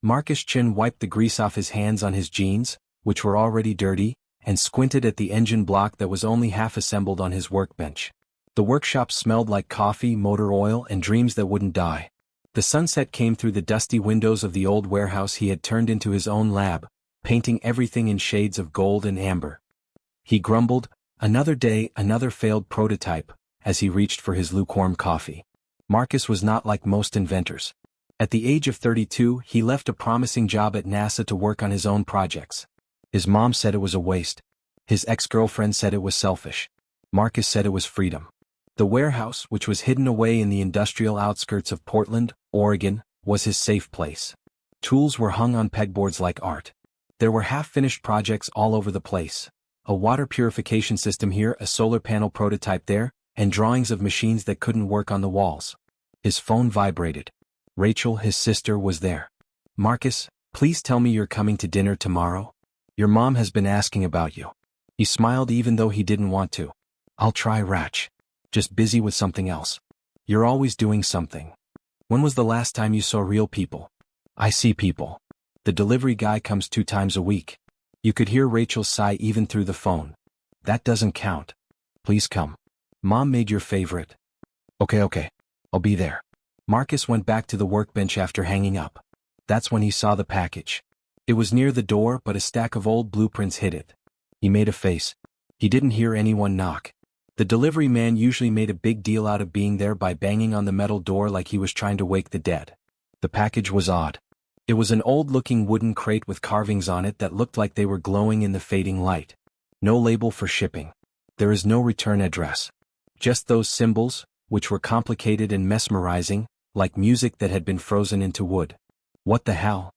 Marcus Chin wiped the grease off his hands on his jeans, which were already dirty, and squinted at the engine block that was only half assembled on his workbench. The workshop smelled like coffee, motor oil, and dreams that wouldn't die. The sunset came through the dusty windows of the old warehouse he had turned into his own lab, painting everything in shades of gold and amber. He grumbled, "Another day, another failed prototype," as he reached for his lukewarm coffee. Marcus was not like most inventors. At the age of 32, he left a promising job at NASA to work on his own projects. His mom said it was a waste. His ex-girlfriend said it was selfish. Marcus said it was freedom. The warehouse, which was hidden away in the industrial outskirts of Portland, Oregon, was his safe place. Tools were hung on pegboards like art. There were half-finished projects all over the place. A water purification system here, a solar panel prototype there, and drawings of machines that couldn't work on the walls. His phone vibrated. Rachel, his sister, was there. "Marcus, please tell me you're coming to dinner tomorrow. Your mom has been asking about you." He smiled even though he didn't want to. "I'll try, Rach. Just busy with something else." "You're always doing something. When was the last time you saw real people?" "I see people. The delivery guy comes 2 times a week." You could hear Rachel sigh even through the phone. "That doesn't count. Please come. Mom made your favorite." Okay. I'll be there." Marcus went back to the workbench after hanging up. That's when he saw the package. It was near the door, but a stack of old blueprints hid it. He made a face. He didn't hear anyone knock. The delivery man usually made a big deal out of being there by banging on the metal door like he was trying to wake the dead. The package was odd. It was an old-looking wooden crate with carvings on it that looked like they were glowing in the fading light. No label for shipping. There is no return address. Just those symbols, which were complicated and mesmerizing, like music that had been frozen into wood. What the hell?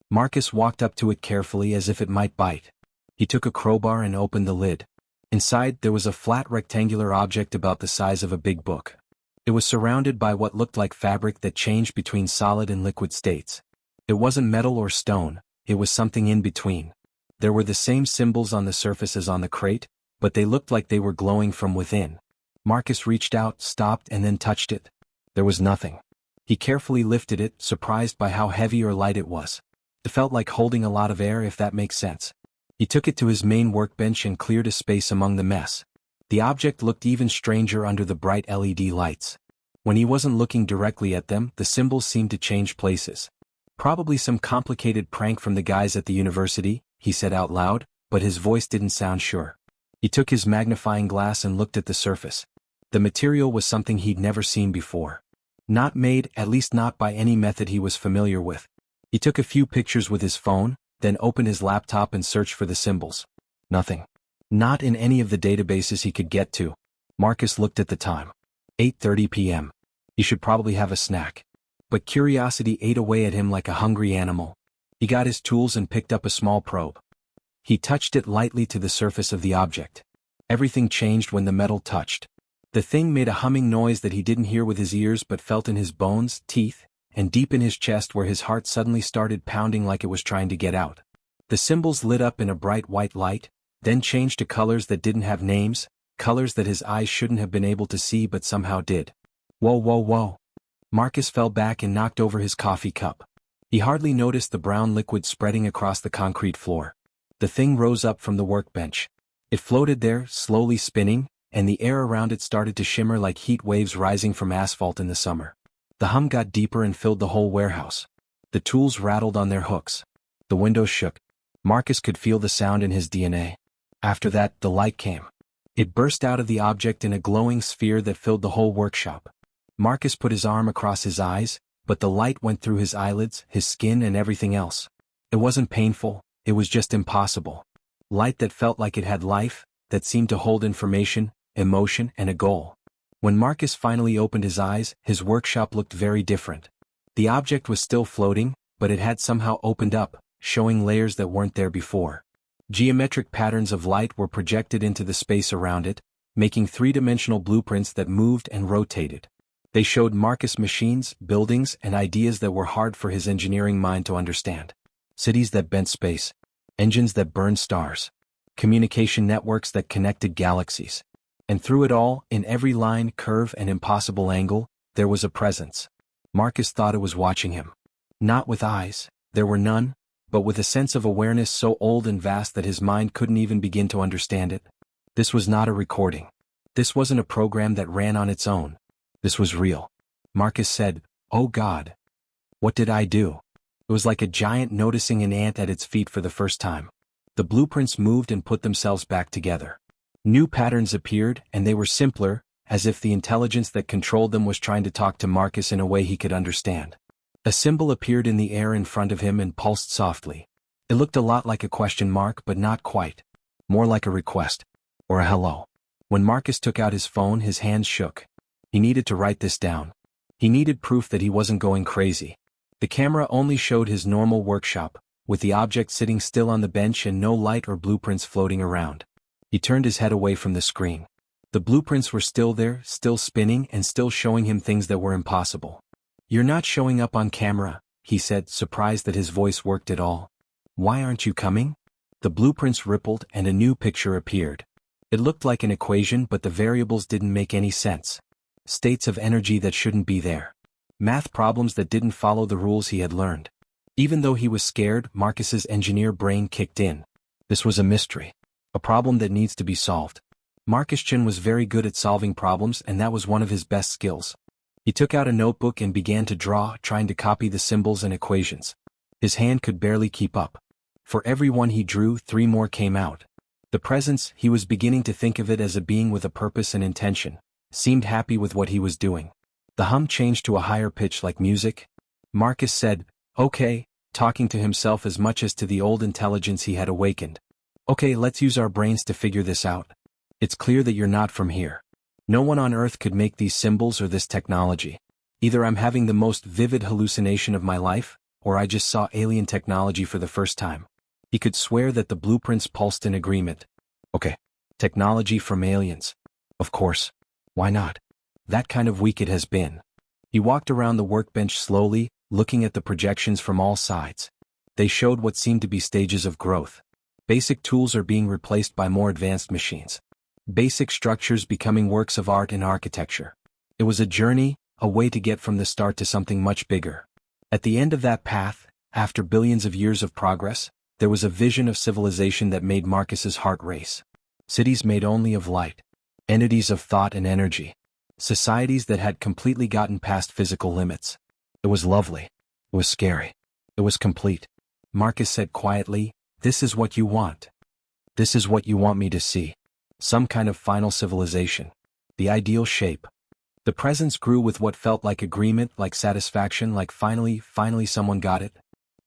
Marcus walked up to it carefully as if it might bite. He took a crowbar and opened the lid. Inside, there was a flat rectangular object about the size of a big book. It was surrounded by what looked like fabric that changed between solid and liquid states. It wasn't metal or stone, it was something in between. There were the same symbols on the surface as on the crate, but they looked like they were glowing from within. Marcus reached out, stopped, and then touched it. There was nothing. He carefully lifted it, surprised by how heavy or light it was. It felt like holding a lot of air, if that makes sense. He took it to his main workbench and cleared a space among the mess. The object looked even stranger under the bright LED lights. When he wasn't looking directly at them, the symbols seemed to change places. "Probably some complicated prank from the guys at the university," he said out loud, but his voice didn't sound sure. He took his magnifying glass and looked at the surface. The material was something he'd never seen before. Not made, at least not by any method he was familiar with. He took a few pictures with his phone, then opened his laptop and searched for the symbols. Nothing. Not in any of the databases he could get to. Marcus looked at the time. 8:30 p.m. He should probably have a snack. But curiosity ate away at him like a hungry animal. He got his tools and picked up a small probe. He touched it lightly to the surface of the object. Everything changed when the metal touched. The thing made a humming noise that he didn't hear with his ears but felt in his bones, teeth, and deep in his chest where his heart suddenly started pounding like it was trying to get out. The symbols lit up in a bright white light, then changed to colors that didn't have names, colors that his eyes shouldn't have been able to see but somehow did. Whoa. Marcus fell back and knocked over his coffee cup. He hardly noticed the brown liquid spreading across the concrete floor. The thing rose up from the workbench. It floated there, slowly spinning, and the air around it started to shimmer like heat waves rising from asphalt in the summer. The hum got deeper and filled the whole warehouse. The tools rattled on their hooks. The windows shook. Marcus could feel the sound in his DNA. After that, the light came. It burst out of the object in a glowing sphere that filled the whole workshop. Marcus put his arm across his eyes, but the light went through his eyelids, his skin, and everything else. It wasn't painful, it was just impossible. Light that felt like it had life, that seemed to hold information, emotion, and a goal. When Marcus finally opened his eyes, his workshop looked very different. The object was still floating, but it had somehow opened up, showing layers that weren't there before. Geometric patterns of light were projected into the space around it, making three-dimensional blueprints that moved and rotated. They showed Marcus machines, buildings, and ideas that were hard for his engineering mind to understand. Cities that bent space. Engines that burned stars. Communication networks that connected galaxies. And through it all, in every line, curve, and impossible angle, there was a presence. Marcus thought it was watching him. Not with eyes, There were none, but with a sense of awareness so old and vast that his mind couldn't even begin to understand it. This was not a recording. This wasn't a program that ran on its own. This was real. Marcus said, "Oh God. What did I do?" It was like a giant noticing an ant at its feet for the first time. The blueprints moved and put themselves back together. New patterns appeared, and they were simpler, as if the intelligence that controlled them was trying to talk to Marcus in a way he could understand. A symbol appeared in the air in front of him and pulsed softly. It looked a lot like a question mark, but not quite. More like a request. Or a hello. When Marcus took out his phone, his hands shook. He needed to write this down. He needed proof that he wasn't going crazy. The camera only showed his normal workshop, with the object sitting still on the bench and no light or blueprints floating around. He turned his head away from the screen. The blueprints were still there, still spinning and still showing him things that were impossible. "You're not showing up on camera," he said, surprised that his voice worked at all. "Why aren't you coming?" The blueprints rippled and a new picture appeared. It looked like an equation, but the variables didn't make any sense. States of energy that shouldn't be there. Math problems that didn't follow the rules he had learned. Even though he was scared, Marcus's engineer brain kicked in. This was a mystery. A problem that needs to be solved. Marcus Chin was very good at solving problems, and that was one of his best skills. He took out a notebook and began to draw, trying to copy the symbols and equations. His hand could barely keep up. For every one he drew, 3 more came out. The presence, he was beginning to think of it as a being with a purpose and intention, seemed happy with what he was doing. The hum changed to a higher pitch like music. Marcus said, "Okay," talking to himself as much as to the old intelligence he had awakened. "Okay, let's use our brains to figure this out. It's clear that you're not from here. No one on Earth could make these symbols or this technology. Either I'm having the most vivid hallucination of my life, or I just saw alien technology for the first time." He could swear that the blueprints pulsed in agreement. Okay. Technology from aliens. Of course. Why not? That kind of week it has been. He walked around the workbench slowly, looking at the projections from all sides. They showed what seemed to be stages of growth. Basic tools are being replaced by more advanced machines. Basic structures becoming works of art and architecture. It was a journey, a way to get from the start to something much bigger. At the end of that path, after billions of years of progress, there was a vision of civilization that made Marcus's heart race. Cities made only of light. Entities of thought and energy. Societies that had completely gotten past physical limits. It was lovely. It was scary. It was complete. Marcus said quietly, "This is what you want. This is what you want me to see. Some kind of final civilization. The ideal shape." The presence grew with what felt like agreement, like satisfaction, like finally someone got it.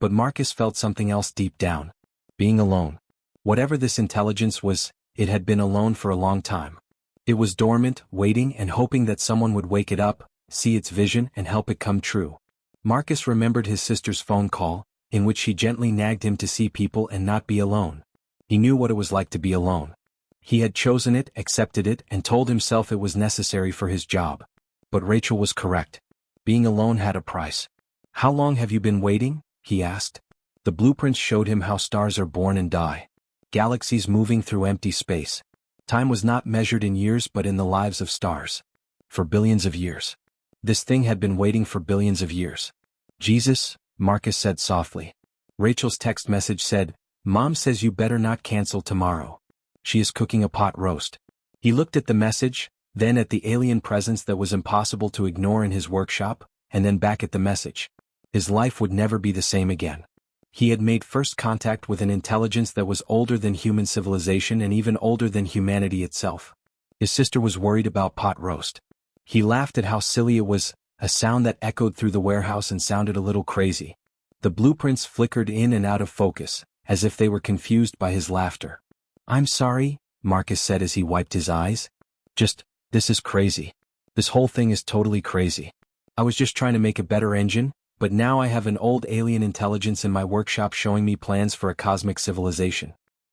But Marcus felt something else deep down. Being alone. Whatever this intelligence was, it had been alone for a long time. It was dormant, waiting and hoping that someone would wake it up, see its vision and help it come true. Marcus remembered his sister's phone call, in which she gently nagged him to see people and not be alone. He knew what it was like to be alone. He had chosen it, accepted it, and told himself it was necessary for his job. But Rachel was correct. Being alone had a price. "How long have you been waiting?" he asked. The blueprints showed him how stars are born and die. Galaxies moving through empty space. Time was not measured in years but in the lives of stars. For billions of years. This thing had been waiting for billions of years. "Jesus," Marcus said softly. Rachel's text message said, "Mom says you better not cancel tomorrow. She is cooking a pot roast." He looked at the message, then at the alien presence that was impossible to ignore in his workshop, and then back at the message. His life would never be the same again. He had made first contact with an intelligence that was older than human civilization and even older than humanity itself. His sister was worried about pot roast. He laughed at how silly it was, a sound that echoed through the warehouse and sounded a little crazy. The blueprints flickered in and out of focus, as if they were confused by his laughter. "I'm sorry," Marcus said as he wiped his eyes. This is crazy. This whole thing is totally crazy. I was just trying to make a better engine, but now I have an old alien intelligence in my workshop showing me plans for a cosmic civilization.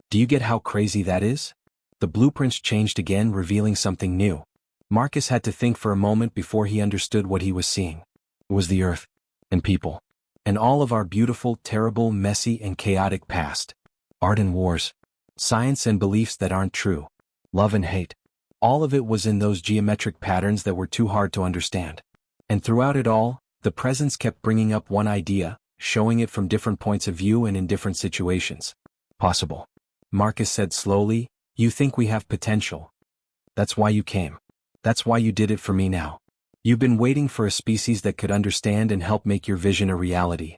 Do you get how crazy that is?" The blueprints changed again, revealing something new. Marcus had to think for a moment before he understood what he was seeing. It was the Earth. And people. And all of our beautiful, terrible, messy, and chaotic past. Art and wars. Science and beliefs that aren't true. Love and hate. All of it was in those geometric patterns that were too hard to understand. And throughout it all, the presence kept bringing up one idea, showing it from different points of view and in different situations. Possible. Marcus said slowly, you think we have potential. That's why you came. That's why you did it for me now. You've been waiting for a species that could understand and help make your vision a reality.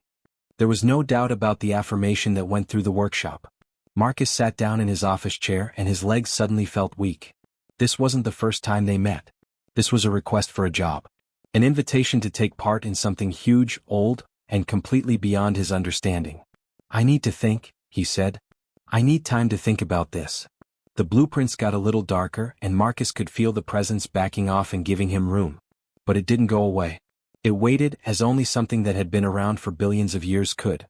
There was no doubt about the affirmation that went through the workshop. Marcus sat down in his office chair and his legs suddenly felt weak. This wasn't the first time they met. This was a request for a job. An invitation to take part in something huge, old, and completely beyond his understanding. I need to think, he said. I need time to think about this. The blueprints got a little darker and Marcus could feel the presence backing off and giving him room. But it didn't go away. It waited as only something that had been around for billions of years could.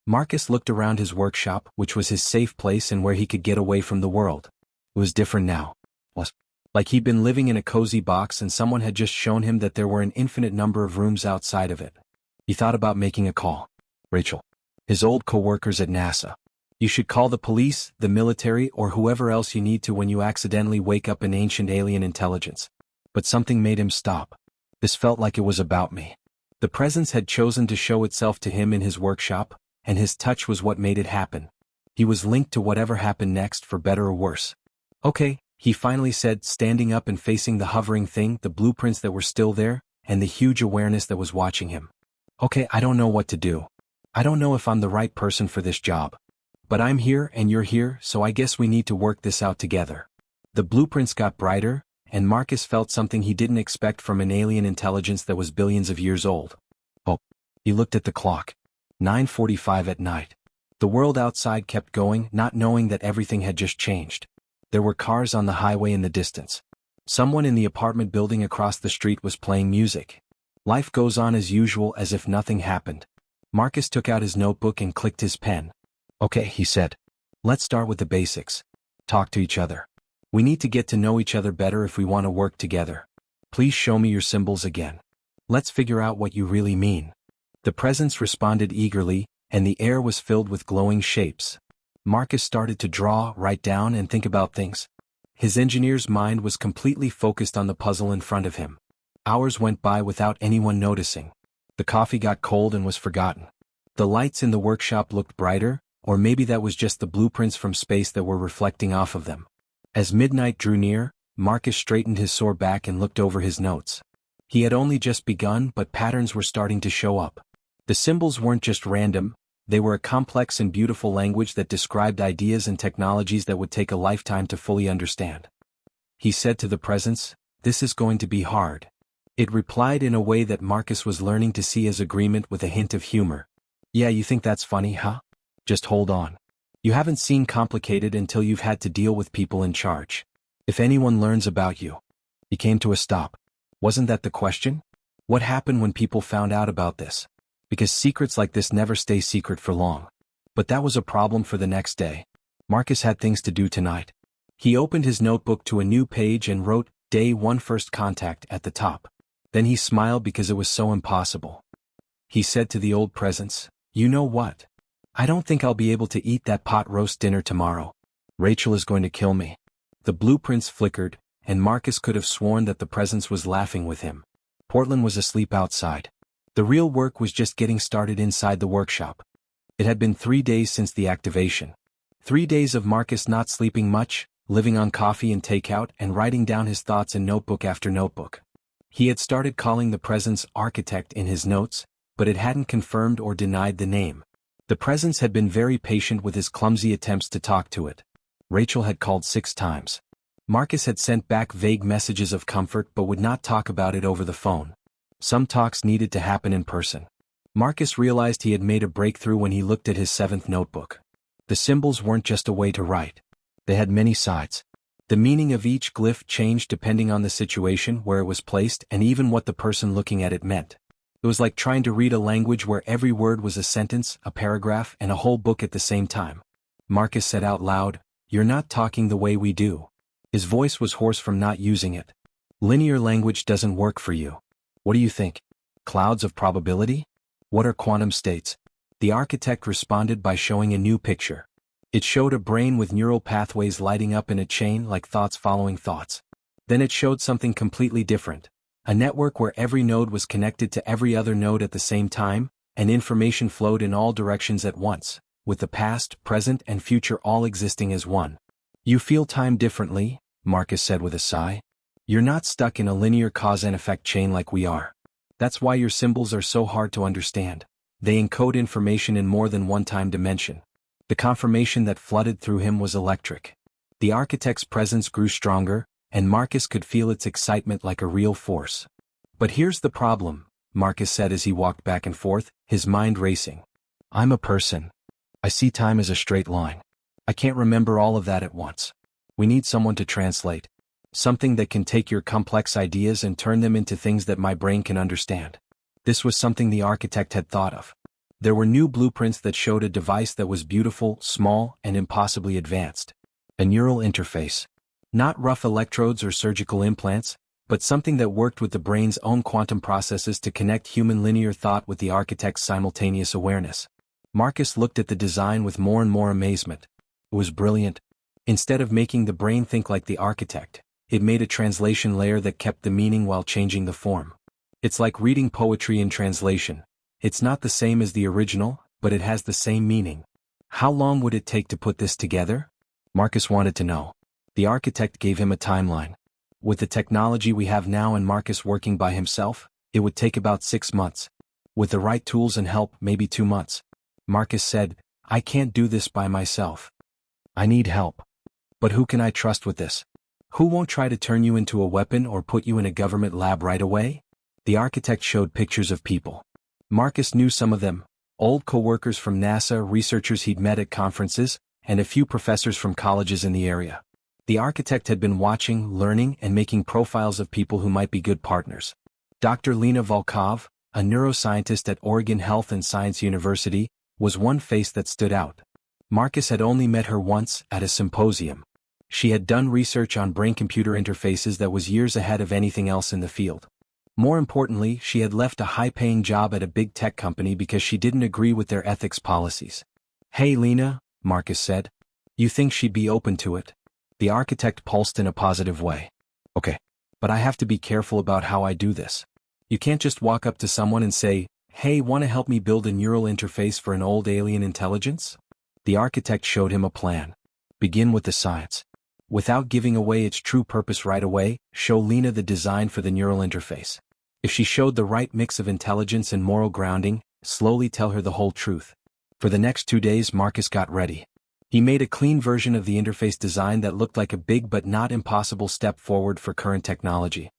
Marcus looked around his workshop, which was his safe place and where he could get away from the world. It was different now. Was like he'd been living in a cozy box and someone had just shown him that there were an infinite number of rooms outside of it. He thought about making a call. Rachel. His old co-workers at NASA. You should call the police, the military, or whoever else you need to when you accidentally wake up an ancient alien intelligence. But something made him stop. This felt like it was about me. The presence had chosen to show itself to him in his workshop, and his touch was what made it happen. He was linked to whatever happened next for better or worse. Okay, he finally said, standing up and facing the hovering thing, the blueprints that were still there, and the huge awareness that was watching him. Okay, I don't know what to do. I don't know if I'm the right person for this job. But I'm here and you're here, so I guess we need to work this out together. The blueprints got brighter, and Marcus felt something he didn't expect from an alien intelligence that was billions of years old. Oh. He looked at the clock. 9:45 at night. The world outside kept going, not knowing that everything had just changed. There were cars on the highway in the distance. Someone in the apartment building across the street was playing music. Life goes on as usual, as if nothing happened. Marcus took out his notebook and clicked his pen. Okay, he said. Let's start with the basics. Talk to each other. We need to get to know each other better if we want to work together. Please show me your symbols again. Let's figure out what you really mean. The presence responded eagerly, and the air was filled with glowing shapes. Marcus started to draw, write down, and think about things. His engineer's mind was completely focused on the puzzle in front of him. Hours went by without anyone noticing. The coffee got cold and was forgotten. The lights in the workshop looked brighter, or maybe that was just the blueprints from space that were reflecting off of them. As midnight drew near, Marcus straightened his sore back and looked over his notes. He had only just begun, but patterns were starting to show up. The symbols weren't just random, they were a complex and beautiful language that described ideas and technologies that would take a lifetime to fully understand. He said to the presence, "This is going to be hard." It replied in a way that Marcus was learning to see as agreement with a hint of humor. Yeah, you think that's funny, huh? Just hold on. You haven't seen complicated until you've had to deal with people in charge. If anyone learns about you. He came to a stop. Wasn't that the question? What happened when people found out about this? Because secrets like this never stay secret for long. But that was a problem for the next day. Marcus had things to do tonight. He opened his notebook to a new page and wrote, Day 1 First Contact at the top. Then he smiled because it was so impossible. He said to the old presence, You know what? I don't think I'll be able to eat that pot roast dinner tomorrow. Rachel is going to kill me. The blueprints flickered, and Marcus could have sworn that the presence was laughing with him. Portland was asleep outside. The real work was just getting started inside the workshop. It had been 3 days since the activation. 3 days of Marcus not sleeping much, living on coffee and takeout, and writing down his thoughts in notebook after notebook. He had started calling the presence architect in his notes, but it hadn't confirmed or denied the name. The presence had been very patient with his clumsy attempts to talk to it. Rachel had called 6 times. Marcus had sent back vague messages of comfort but would not talk about it over the phone. Some talks needed to happen in person. Marcus realized he had made a breakthrough when he looked at his 7th notebook. The symbols weren't just a way to write. They had many sides. The meaning of each glyph changed depending on the situation, where it was placed, and even what the person looking at it meant. It was like trying to read a language where every word was a sentence, a paragraph, and a whole book at the same time. Marcus said out loud, You're not talking the way we do. His voice was hoarse from not using it. Linear language doesn't work for you. What do you think? Clouds of probability? What are quantum states? The architect responded by showing a new picture. It showed a brain with neural pathways lighting up in a chain like thoughts following thoughts. Then it showed something completely different. A network where every node was connected to every other node at the same time, and information flowed in all directions at once, with the past, present, and future all existing as one. You feel time differently, Marcus said with a sigh. You're not stuck in a linear cause and effect chain like we are. That's why your symbols are so hard to understand. They encode information in more than one time dimension. The confirmation that flooded through him was electric. The architect's presence grew stronger, and Marcus could feel its excitement like a real force. But here's the problem, Marcus said as he walked back and forth, his mind racing. I'm a person. I see time as a straight line. I can't remember all of that at once. We need someone to translate. Something that can take your complex ideas and turn them into things that my brain can understand. This was something the architect had thought of. There were new blueprints that showed a device that was beautiful, small, and impossibly advanced. A neural interface. Not rough electrodes or surgical implants, but something that worked with the brain's own quantum processes to connect human linear thought with the architect's simultaneous awareness. Marcus looked at the design with more and more amazement. It was brilliant. Instead of making the brain think like the architect, it made a translation layer that kept the meaning while changing the form. It's like reading poetry in translation. It's not the same as the original, but it has the same meaning. How long would it take to put this together? Marcus wanted to know. The architect gave him a timeline. With the technology we have now and Marcus working by himself, it would take about 6 months. With the right tools and help, maybe 2 months. Marcus said, I can't do this by myself. I need help. But who can I trust with this? Who won't try to turn you into a weapon or put you in a government lab right away? The architect showed pictures of people. Marcus knew some of them, old co-workers from NASA, researchers he'd met at conferences, and a few professors from colleges in the area. The architect had been watching, learning, and making profiles of people who might be good partners. Dr. Lena Volkov, a neuroscientist at Oregon Health and Science University, was one face that stood out. Marcus had only met her once, at a symposium. She had done research on brain-computer interfaces that was years ahead of anything else in the field. More importantly, she had left a high-paying job at a big tech company because she didn't agree with their ethics policies. Hey Lena, Marcus said. You think she'd be open to it? The architect pulsed in a positive way. Okay. But I have to be careful about how I do this. You can't just walk up to someone and say, hey, want to help me build a neural interface for an old alien intelligence? The architect showed him a plan. Begin with the science. Without giving away its true purpose right away, show Lena the design for the neural interface. If she showed the right mix of intelligence and moral grounding, slowly tell her the whole truth. For the next 2 days Marcus got ready. He made a clean version of the interface design that looked like a big but not impossible step forward for current technology.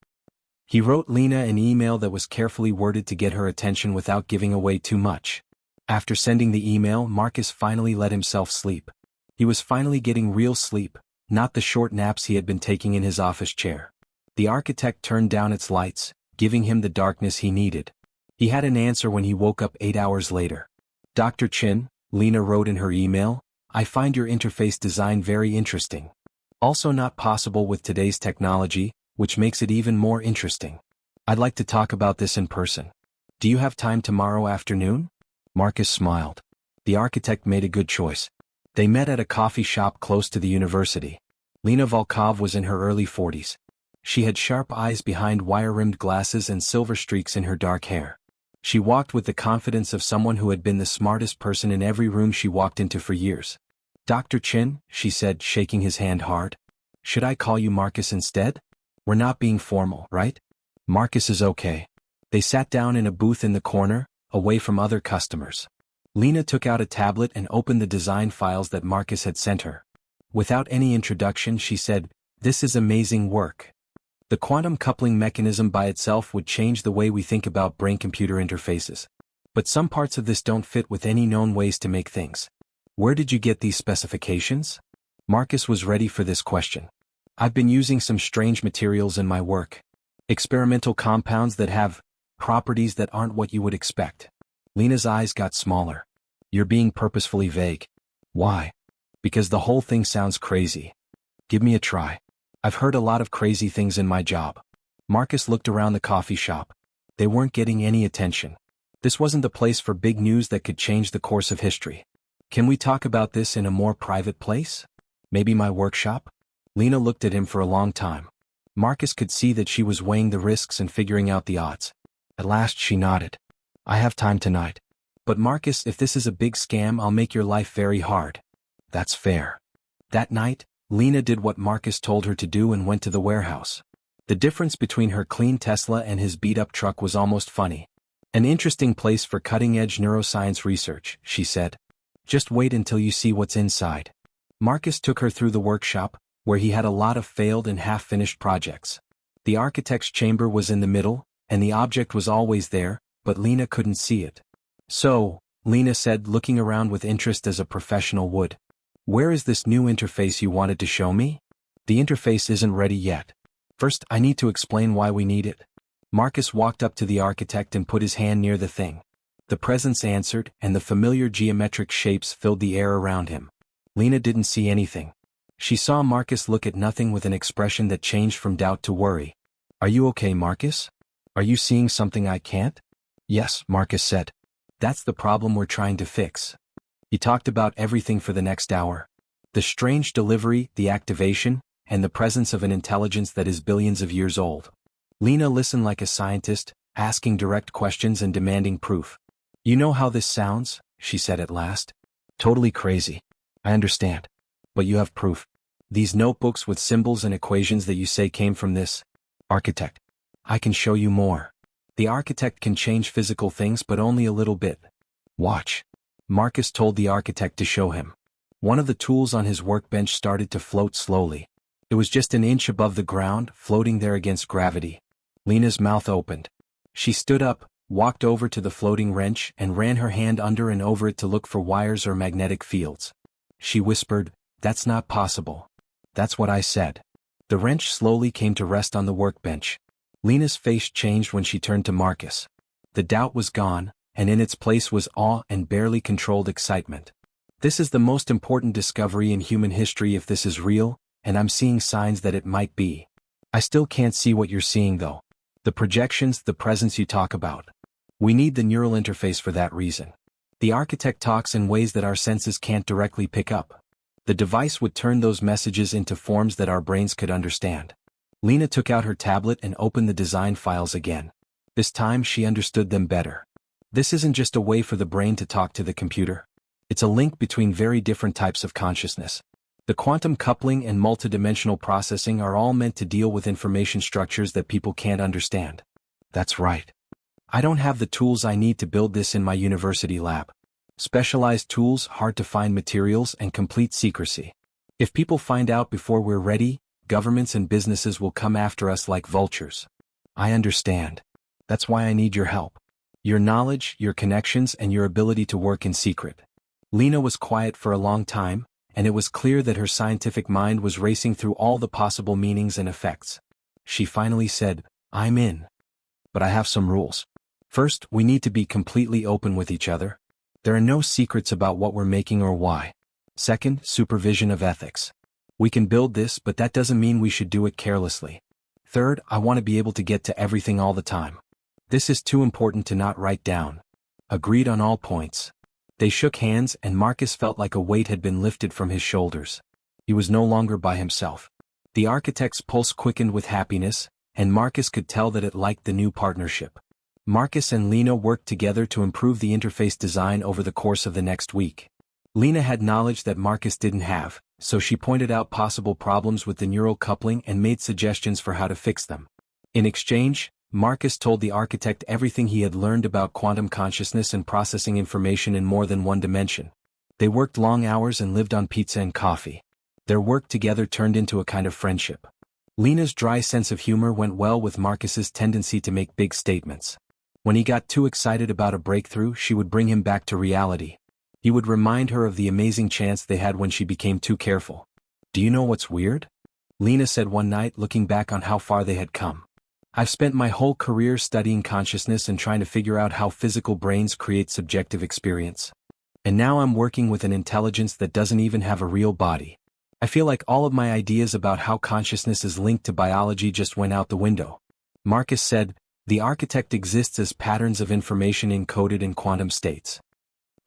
He wrote Lena an email that was carefully worded to get her attention without giving away too much. After sending the email, Marcus finally let himself sleep. He was finally getting real sleep, not the short naps he had been taking in his office chair. The architect turned down its lights, giving him the darkness he needed. He had an answer when he woke up 8 hours later. Dr. Chin, Lena wrote in her email, I find your interface design very interesting. Also not possible with today's technology, which makes it even more interesting. I'd like to talk about this in person. Do you have time tomorrow afternoon? Marcus smiled. The architect made a good choice. They met at a coffee shop close to the university. Lena Volkov was in her early 40s. She had sharp eyes behind wire-rimmed glasses and silver streaks in her dark hair. She walked with the confidence of someone who had been the smartest person in every room she walked into for years. Dr. Chin, she said, shaking his hand hard. Should I call you Marcus instead? We're not being formal, right? Marcus is okay. They sat down in a booth in the corner, away from other customers. Lena took out a tablet and opened the design files that Marcus had sent her. Without any introduction, she said, This is amazing work. The quantum coupling mechanism by itself would change the way we think about brain-computer interfaces. But some parts of this don't fit with any known ways to make things. Where did you get these specifications? Marcus was ready for this question. I've been using some strange materials in my work. Experimental compounds that have properties that aren't what you would expect. Lena's eyes got smaller. You're being purposefully vague. Why? Because the whole thing sounds crazy. Give me a try. I've heard a lot of crazy things in my job. Marcus looked around the coffee shop. They weren't getting any attention. This wasn't the place for big news that could change the course of history. Can we talk about this in a more private place? Maybe my workshop? Lena looked at him for a long time. Marcus could see that she was weighing the risks and figuring out the odds. At last she nodded. I have time tonight. But Marcus, if this is a big scam, I'll make your life very hard. That's fair. That night, Lena did what Marcus told her to do and went to the warehouse. The difference between her clean Tesla and his beat-up truck was almost funny. An interesting place for cutting-edge neuroscience research, she said. Just wait until you see what's inside. Marcus took her through the workshop, where he had a lot of failed and half-finished projects. The architect's chamber was in the middle, and the object was always there, but Lena couldn't see it. So, Lena said, looking around with interest as a professional would. Where is this new interface you wanted to show me? The interface isn't ready yet. First, I need to explain why we need it. Marcus walked up to the architect and put his hand near the thing. The presence answered, and the familiar geometric shapes filled the air around him. Lena didn't see anything. She saw Marcus look at nothing with an expression that changed from doubt to worry. Are you okay, Marcus? Are you seeing something I can't? Yes, Marcus said. That's the problem we're trying to fix. He talked about everything for the next hour. The strange delivery, the activation, and the presence of an intelligence that is billions of years old. Lena listened like a scientist, asking direct questions and demanding proof. You know how this sounds, she said at last. Totally crazy. I understand. But you have proof. These notebooks with symbols and equations that you say came from this architect. I can show you more. The architect can change physical things, but only a little bit. Watch. Marcus told the architect to show him. One of the tools on his workbench started to float slowly. It was just an inch above the ground, floating there against gravity. Lena's mouth opened. She stood up, walked over to the floating wrench, and ran her hand under and over it to look for wires or magnetic fields. She whispered, "That's not possible." "That's what I said." The wrench slowly came to rest on the workbench. Lena's face changed when she turned to Marcus. The doubt was gone, and in its place was awe and barely controlled excitement. This is the most important discovery in human history if this is real, and I'm seeing signs that it might be. I still can't see what you're seeing though. The projections, the presence you talk about. We need the neural interface for that reason. The architect talks in ways that our senses can't directly pick up. The device would turn those messages into forms that our brains could understand. Lena took out her tablet and opened the design files again. This time she understood them better. This isn't just a way for the brain to talk to the computer. It's a link between very different types of consciousness. The quantum coupling and multidimensional processing are all meant to deal with information structures that people can't understand. That's right. I don't have the tools I need to build this in my university lab. Specialized tools, hard to find materials, and complete secrecy. If people find out before we're ready, governments and businesses will come after us like vultures. I understand. That's why I need your help. Your knowledge, your connections, and your ability to work in secret. Lena was quiet for a long time, and it was clear that her scientific mind was racing through all the possible meanings and effects. She finally said, "I'm in. But I have some rules. First, we need to be completely open with each other. There are no secrets about what we're making or why. Second, supervision of ethics. We can build this, but that doesn't mean we should do it carelessly. Third, I want to be able to get to everything all the time. This is too important to not write down." Agreed on all points. They shook hands, and Marcus felt like a weight had been lifted from his shoulders. He was no longer by himself. The architect's pulse quickened with happiness, and Marcus could tell that it liked the new partnership. Marcus and Lena worked together to improve the interface design over the course of the next week. Lena had knowledge that Marcus didn't have, so she pointed out possible problems with the neural coupling and made suggestions for how to fix them. In exchange, Marcus told the architect everything he had learned about quantum consciousness and processing information in more than one dimension. They worked long hours and lived on pizza and coffee. Their work together turned into a kind of friendship. Lena's dry sense of humor went well with Marcus's tendency to make big statements. When he got too excited about a breakthrough, she would bring him back to reality. He would remind her of the amazing chance they had when she became too careful. "Do you know what's weird?" Lena said one night, looking back on how far they had come. "I've spent my whole career studying consciousness and trying to figure out how physical brains create subjective experience. And now I'm working with an intelligence that doesn't even have a real body. I feel like all of my ideas about how consciousness is linked to biology just went out the window." Marcus said, "The architect exists as patterns of information encoded in quantum states.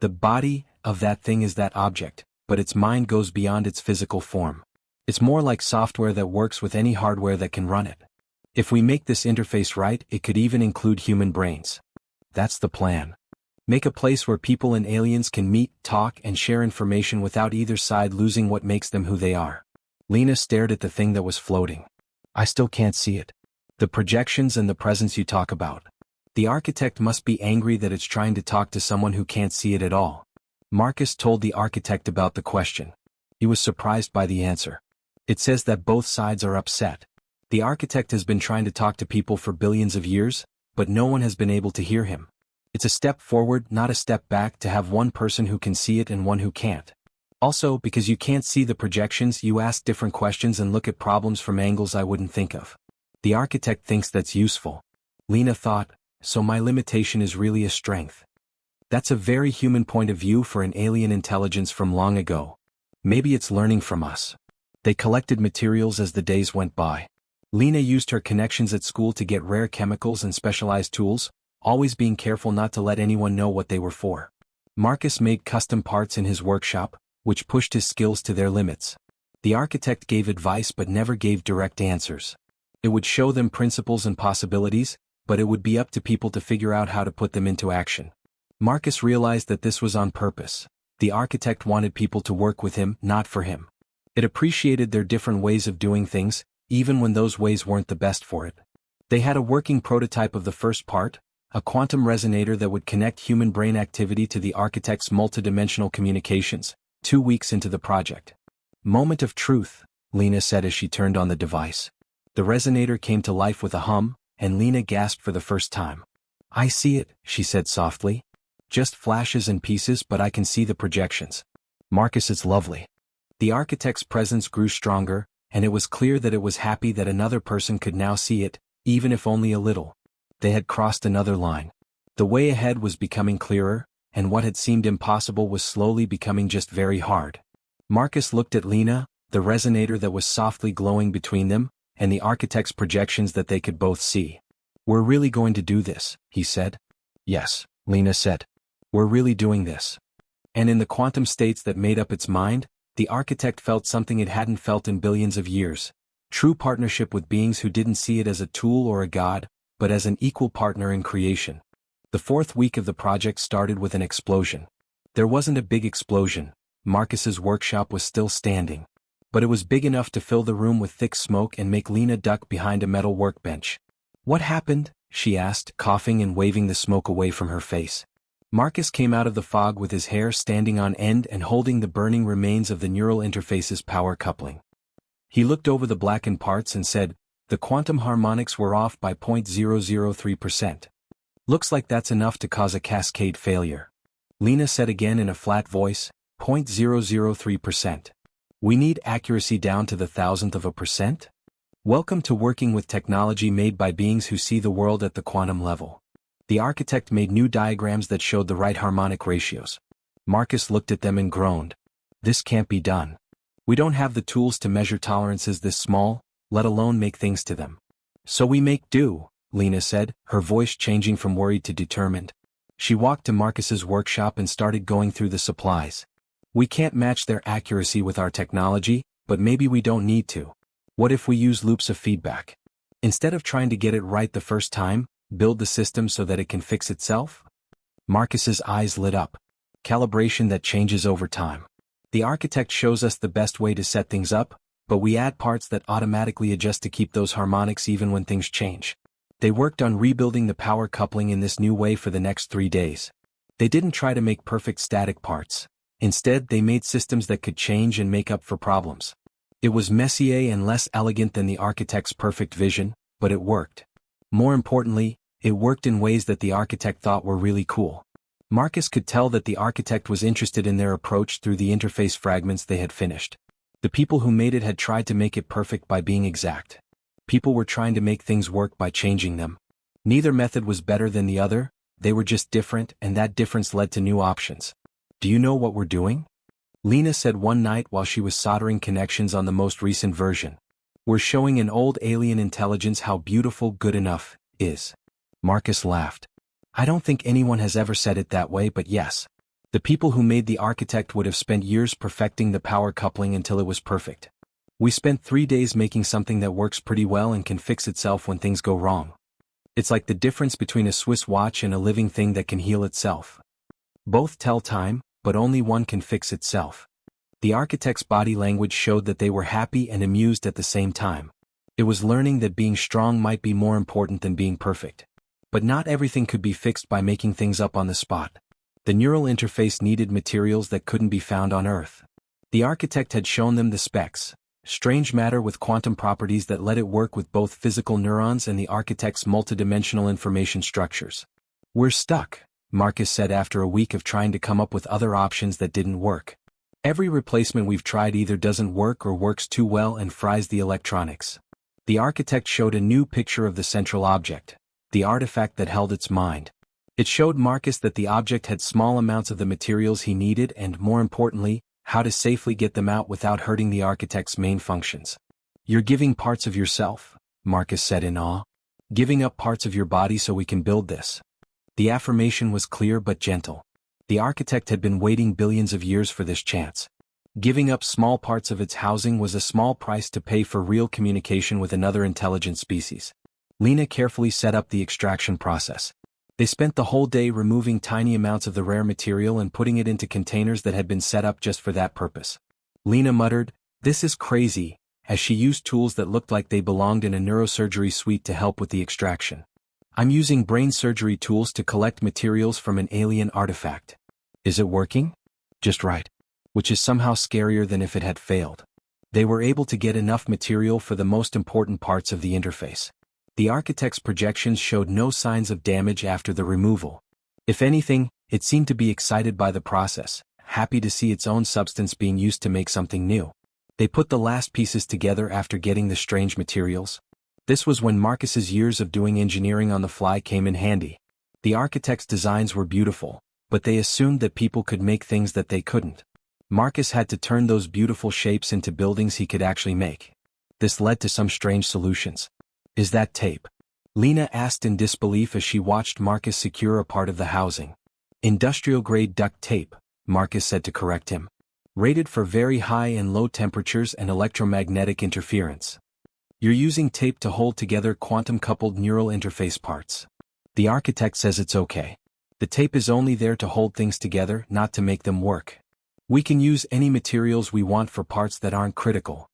The body of that thing is that object, but its mind goes beyond its physical form. It's more like software that works with any hardware that can run it. If we make this interface right, it could even include human brains. That's the plan." Make a place where people and aliens can meet, talk, and share information without either side losing what makes them who they are. Lena stared at the thing that was floating. I still can't see it. The projections and the presence you talk about. The architect must be angry that it's trying to talk to someone who can't see it at all. Marcus told the architect about the question. He was surprised by the answer. It says that both sides are upset. The architect has been trying to talk to people for billions of years, but no one has been able to hear him. It's a step forward, not a step back, to have one person who can see it and one who can't. Also, because you can't see the projections, you ask different questions and look at problems from angles I wouldn't think of. The architect thinks that's useful. Lena thought, so my limitation is really a strength. That's a very human point of view for an alien intelligence from long ago. Maybe it's learning from us. They collected materials as the days went by. Lena used her connections at school to get rare chemicals and specialized tools, always being careful not to let anyone know what they were for. Marcus made custom parts in his workshop, which pushed his skills to their limits. The architect gave advice but never gave direct answers. It would show them principles and possibilities, but it would be up to people to figure out how to put them into action. Marcus realized that this was on purpose. The architect wanted people to work with him, not for him. It appreciated their different ways of doing things, even when those ways weren't the best for it. They had a working prototype of the first part, a quantum resonator that would connect human brain activity to the architect's multidimensional communications, 2 weeks into the project. Moment of truth, Lena said as she turned on the device. The resonator came to life with a hum, and Lena gasped for the first time. I see it, she said softly. Just flashes and pieces, but I can see the projections. Marcus, it's lovely. The architect's presence grew stronger, and it was clear that it was happy that another person could now see it, even if only a little. They had crossed another line. The way ahead was becoming clearer, and what had seemed impossible was slowly becoming just very hard. Marcus looked at Lena, the resonator that was softly glowing between them, and the architect's projections that they could both see. We're really going to do this, he said. Yes, Lena said. We're really doing this. And in the quantum states that made up its mind, the architect felt something it hadn't felt in billions of years. True partnership with beings who didn't see it as a tool or a god, but as an equal partner in creation. The 4th week of the project started with an explosion. There wasn't a big explosion. Marcus's workshop was still standing. But it was big enough to fill the room with thick smoke and make Lena duck behind a metal workbench. What happened? She asked, coughing and waving the smoke away from her face. Marcus came out of the fog with his hair standing on end and holding the burning remains of the neural interface's power coupling. He looked over the blackened parts and said, the quantum harmonics were off by 0.003%. Looks like that's enough to cause a cascade failure. Lena said again in a flat voice, 0.003%. We need accuracy down to the 1,000th of a percent? Welcome to working with technology made by beings who see the world at the quantum level. The architect made new diagrams that showed the right harmonic ratios. Marcus looked at them and groaned. This can't be done. We don't have the tools to measure tolerances this small, let alone make things to them. So we make do, Lena said, her voice changing from worried to determined. She walked to Marcus's workshop and started going through the supplies. We can't match their accuracy with our technology, but maybe we don't need to. What if we use loops of feedback? Instead of trying to get it right the first time, build the system so that it can fix itself? Marcus's eyes lit up. Calibration that changes over time. The architect shows us the best way to set things up, but we add parts that automatically adjust to keep those harmonics even when things change. They worked on rebuilding the power coupling in this new way for the next 3 days. They didn't try to make perfect static parts. Instead, they made systems that could change and make up for problems. It was messier and less elegant than the architect's perfect vision, but it worked. More importantly, it worked in ways that the architect thought were really cool. Marcus could tell that the architect was interested in their approach through the interface fragments they had finished. The people who made it had tried to make it perfect by being exact. People were trying to make things work by changing them. Neither method was better than the other, they were just different, and that difference led to new options. Do you know what we're doing? Lena said one night while she was soldering connections on the most recent version. We're showing an old alien intelligence how beautiful good enough is. Marcus laughed. I don't think anyone has ever said it that way, but yes. The people who made the architect would have spent years perfecting the power coupling until it was perfect. We spent 3 days making something that works pretty well and can fix itself when things go wrong. It's like the difference between a Swiss watch and a living thing that can heal itself. Both tell time, but only one can fix itself. The architect's body language showed that they were happy and amused at the same time. It was learning that being strong might be more important than being perfect. But not everything could be fixed by making things up on the spot. The neural interface needed materials that couldn't be found on Earth. The architect had shown them the specs, strange matter with quantum properties that let it work with both physical neurons and the architect's multidimensional information structures. "We're stuck," Marcus said after a week of trying to come up with other options that didn't work. "Every replacement we've tried either doesn't work or works too well and fries the electronics." The architect showed a new picture of the central object, the artifact that held its mind. It showed Marcus that the object had small amounts of the materials he needed and, more importantly, how to safely get them out without hurting the architect's main functions. "You're giving parts of yourself," Marcus said in awe. "Giving up parts of your body so we can build this." The affirmation was clear but gentle. The architect had been waiting billions of years for this chance. Giving up small parts of its housing was a small price to pay for real communication with another intelligent species. Lena carefully set up the extraction process. They spent the whole day removing tiny amounts of the rare material and putting it into containers that had been set up just for that purpose. Lena muttered, "This is crazy," as she used tools that looked like they belonged in a neurosurgery suite to help with the extraction. "I'm using brain surgery tools to collect materials from an alien artifact. Is it working? Just right. Which is somehow scarier than if it had failed." They were able to get enough material for the most important parts of the interface. The architect's projections showed no signs of damage after the removal. If anything, it seemed to be excited by the process, happy to see its own substance being used to make something new. They put the last pieces together after getting the strange materials. This was when Marcus's years of doing engineering on the fly came in handy. The architect's designs were beautiful, but they assumed that people could make things that they couldn't. Marcus had to turn those beautiful shapes into buildings he could actually make. This led to some strange solutions. "Is that tape?" Lena asked in disbelief as she watched Marcus secure a part of the housing. "Industrial-grade duct tape," Marcus said to correct him. "Rated for very high and low temperatures and electromagnetic interference. You're using tape to hold together quantum-coupled neural interface parts. The architect says it's okay. The tape is only there to hold things together, not to make them work. We can use any materials we want for parts that aren't critical."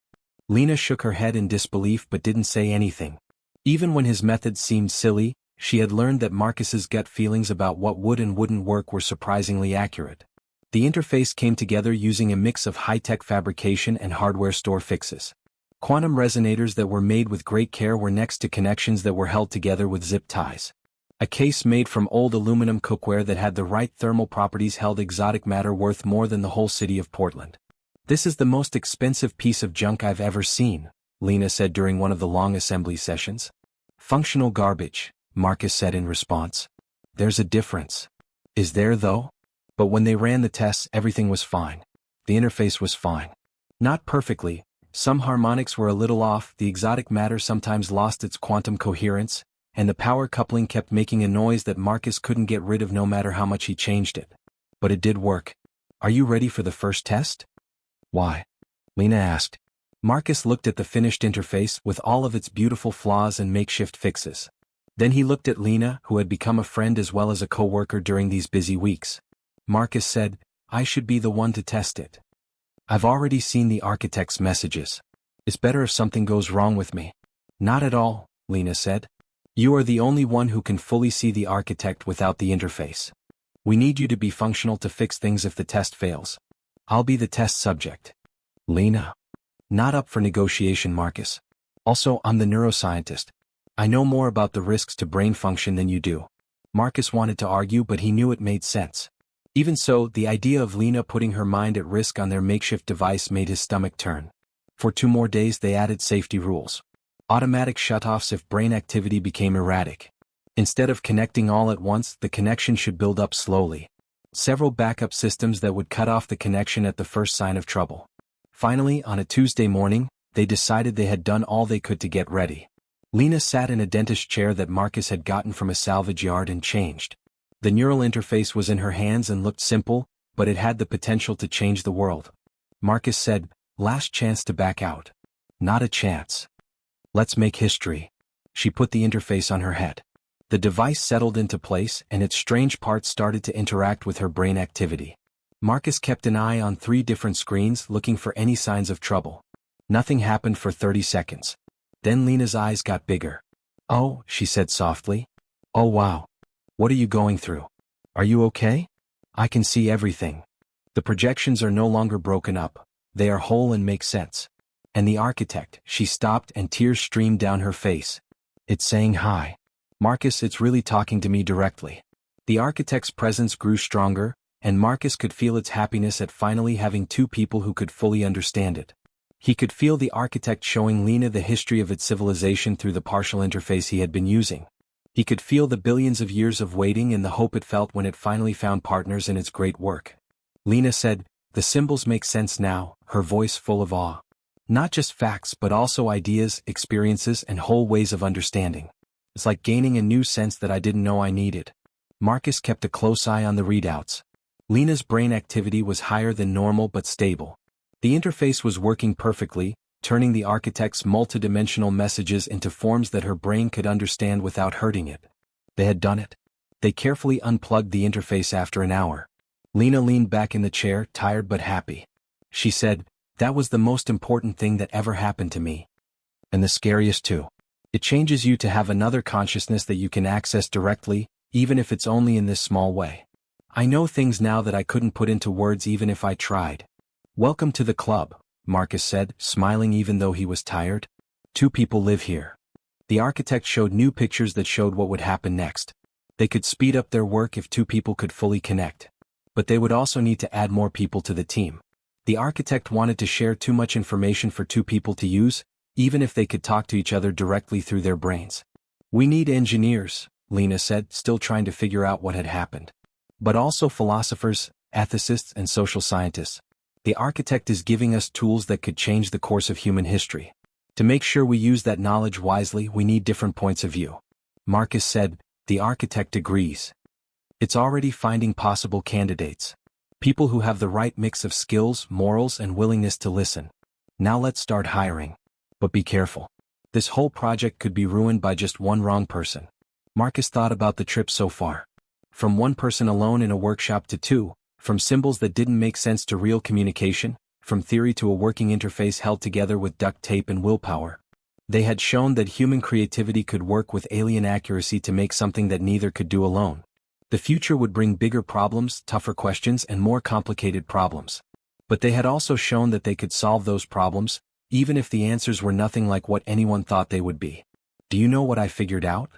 Lena shook her head in disbelief but didn't say anything. Even when his methods seemed silly, she had learned that Marcus's gut feelings about what would and wouldn't work were surprisingly accurate. The interface came together using a mix of high-tech fabrication and hardware store fixes. Quantum resonators that were made with great care were next to connections that were held together with zip ties. A case made from old aluminum cookware that had the right thermal properties held exotic matter worth more than the whole city of Portland. "This is the most expensive piece of junk I've ever seen," Lena said during one of the long assembly sessions. "Functional garbage," Marcus said in response. "There's a difference." "Is there though?" But when they ran the tests, everything was fine. The interface was fine. Not perfectly. Some harmonics were a little off, the exotic matter sometimes lost its quantum coherence, and the power coupling kept making a noise that Marcus couldn't get rid of no matter how much he changed it. But it did work. "Are you ready for the first test?" "Why?" Lena asked. Marcus looked at the finished interface with all of its beautiful flaws and makeshift fixes. Then he looked at Lena, who had become a friend as well as a co-worker during these busy weeks. Marcus said, "I should be the one to test it. I've already seen the architect's messages. It's better if something goes wrong with me." "Not at all," Lena said. "You are the only one who can fully see the architect without the interface. We need you to be functional to fix things if the test fails. I'll be the test subject." "Lena." "Not up for negotiation, Marcus. Also, I'm the neuroscientist. I know more about the risks to brain function than you do." Marcus wanted to argue, but he knew it made sense. Even so, the idea of Lena putting her mind at risk on their makeshift device made his stomach turn. For 2 more days they added safety rules. Automatic shutoffs if brain activity became erratic. Instead of connecting all at once, the connection should build up slowly. Several backup systems that would cut off the connection at the first sign of trouble. Finally, on a Tuesday morning, they decided they had done all they could to get ready. Lena sat in a dentist chair that Marcus had gotten from a salvage yard and changed. The neural interface was in her hands and looked simple, but it had the potential to change the world. Marcus said, "Last chance to back out." "Not a chance. Let's make history." She put the interface on her head. The device settled into place and its strange parts started to interact with her brain activity. Marcus kept an eye on 3 different screens looking for any signs of trouble. Nothing happened for 30 seconds. Then Lena's eyes got bigger. "Oh," she said softly. "Oh wow. What are you going through? Are you okay? I can see everything. The projections are no longer broken up, they are whole and make sense. And the architect," she stopped and tears streamed down her face. "It's saying hi. Marcus, it's really talking to me directly." The architect's presence grew stronger, and Marcus could feel its happiness at finally having 2 people who could fully understand it. He could feel the architect showing Lena the history of its civilization through the partial interface he had been using. He could feel the billions of years of waiting and the hope it felt when it finally found partners in its great work. Lena said, "The symbols make sense now," her voice full of awe. "Not just facts but also ideas, experiences and whole ways of understanding. It's like gaining a new sense that I didn't know I needed." Marcus kept a close eye on the readouts. Lena's brain activity was higher than normal but stable. The interface was working perfectly, turning the architect's multidimensional messages into forms that her brain could understand without hurting it. They had done it. They carefully unplugged the interface after an hour. Lena leaned back in the chair, tired but happy. She said, "That was the most important thing that ever happened to me. And the scariest too. It changes you to have another consciousness that you can access directly, even if it's only in this small way. I know things now that I couldn't put into words even if I tried." "Welcome to the club," Marcus said, smiling even though he was tired. 2 people live here." The architect showed new pictures that showed what would happen next. They could speed up their work if 2 people could fully connect. But they would also need to add more people to the team. The architect wanted to share too much information for 2 people to use, even if they could talk to each other directly through their brains. "We need engineers," Lena said, still trying to figure out what had happened. "But also philosophers, ethicists and social scientists. The architect is giving us tools that could change the course of human history. To make sure we use that knowledge wisely, we need different points of view." Marcus said, "The architect agrees. It's already finding possible candidates. People who have the right mix of skills, morals and willingness to listen. Now let's start hiring. But be careful. This whole project could be ruined by just one wrong person." Marcus thought about the trip so far. From 1 person alone in a workshop to 2, from symbols that didn't make sense to real communication, from theory to a working interface held together with duct tape and willpower. They had shown that human creativity could work with alien accuracy to make something that neither could do alone. The future would bring bigger problems, tougher questions and more complicated problems. But they had also shown that they could solve those problems, even if the answers were nothing like what anyone thought they would be. "Do you know what I figured out?"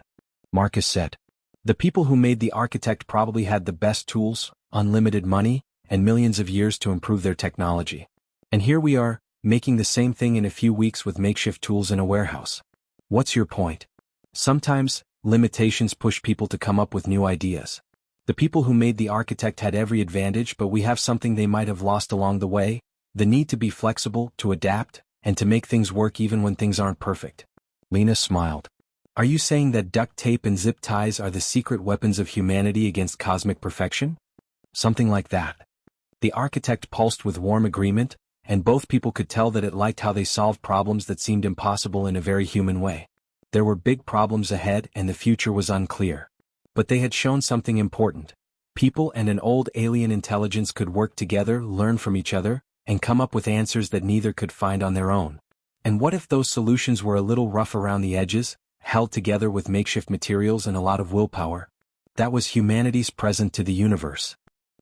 Marcus said. "The people who made the architect probably had the best tools, unlimited money, and millions of years to improve their technology. And here we are, making the same thing in a few weeks with makeshift tools in a warehouse. What's your point? Sometimes, limitations push people to come up with new ideas. The people who made the architect had every advantage, but we have something they might have lost along the way, the need to be flexible, to adapt, and to make things work even when things aren't perfect." Lena smiled. "Are you saying that duct tape and zip ties are the secret weapons of humanity against cosmic perfection?" "Something like that." The architect pulsed with warm agreement, and both people could tell that it liked how they solved problems that seemed impossible in a very human way. There were big problems ahead and the future was unclear. But they had shown something important. People and an old alien intelligence could work together, learn from each other, and come up with answers that neither could find on their own. And what if those solutions were a little rough around the edges, held together with makeshift materials and a lot of willpower? That was humanity's present to the universe.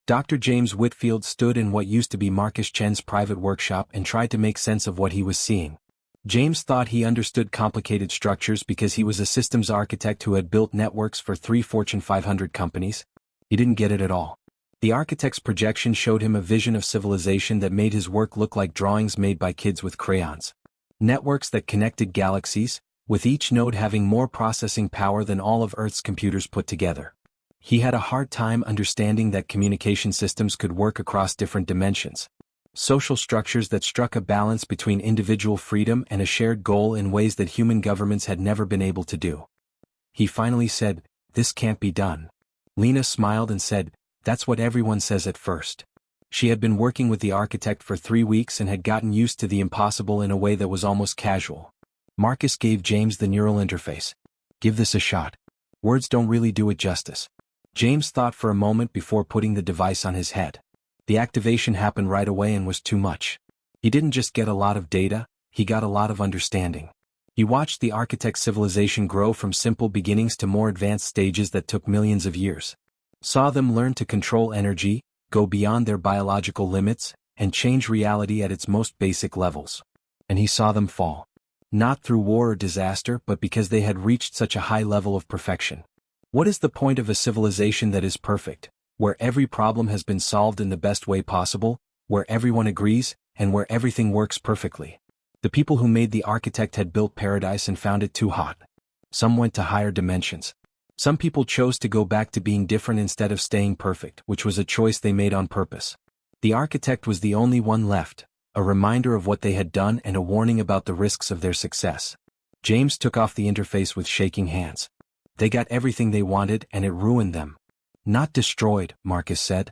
Dr. James Whitfield stood in what used to be Marcus Chen's private workshop and tried to make sense of what he was seeing. James thought he understood complicated structures because he was a systems architect who had built networks for 3 Fortune 500 companies. He didn't get it at all. The architect's projection showed him a vision of civilization that made his work look like drawings made by kids with crayons. Networks that connected galaxies, with each node having more processing power than all of Earth's computers put together. He had a hard time understanding that communication systems could work across different dimensions. Social structures that struck a balance between individual freedom and a shared goal in ways that human governments had never been able to do. He finally said, "This can't be done." Lena smiled and said, "That's what everyone says at first." She had been working with the architect for 3 weeks and had gotten used to the impossible in a way that was almost casual. Marcus gave James the neural interface. "Give this a shot. Words don't really do it justice. James thought for a moment before putting the device on his head. The activation happened right away and was too much. He didn't just get a lot of data, he got a lot of understanding. He watched the architect's civilization grow from simple beginnings to more advanced stages that took millions of years. Saw them learn to control energy, go beyond their biological limits, and change reality at its most basic levels. And he saw them fall. Not through war or disaster, but because they had reached such a high level of perfection. What is the point of a civilization that is perfect, where every problem has been solved in the best way possible, where everyone agrees, and where everything works perfectly? The people who made the architect had built paradise and found it too hot. Some went to higher dimensions. Some people chose to go back to being different instead of staying perfect, which was a choice they made on purpose. The architect was the only one left, a reminder of what they had done and a warning about the risks of their success. James took off the interface with shaking hands. They got everything they wanted and it ruined them. Not destroyed, Marcus said.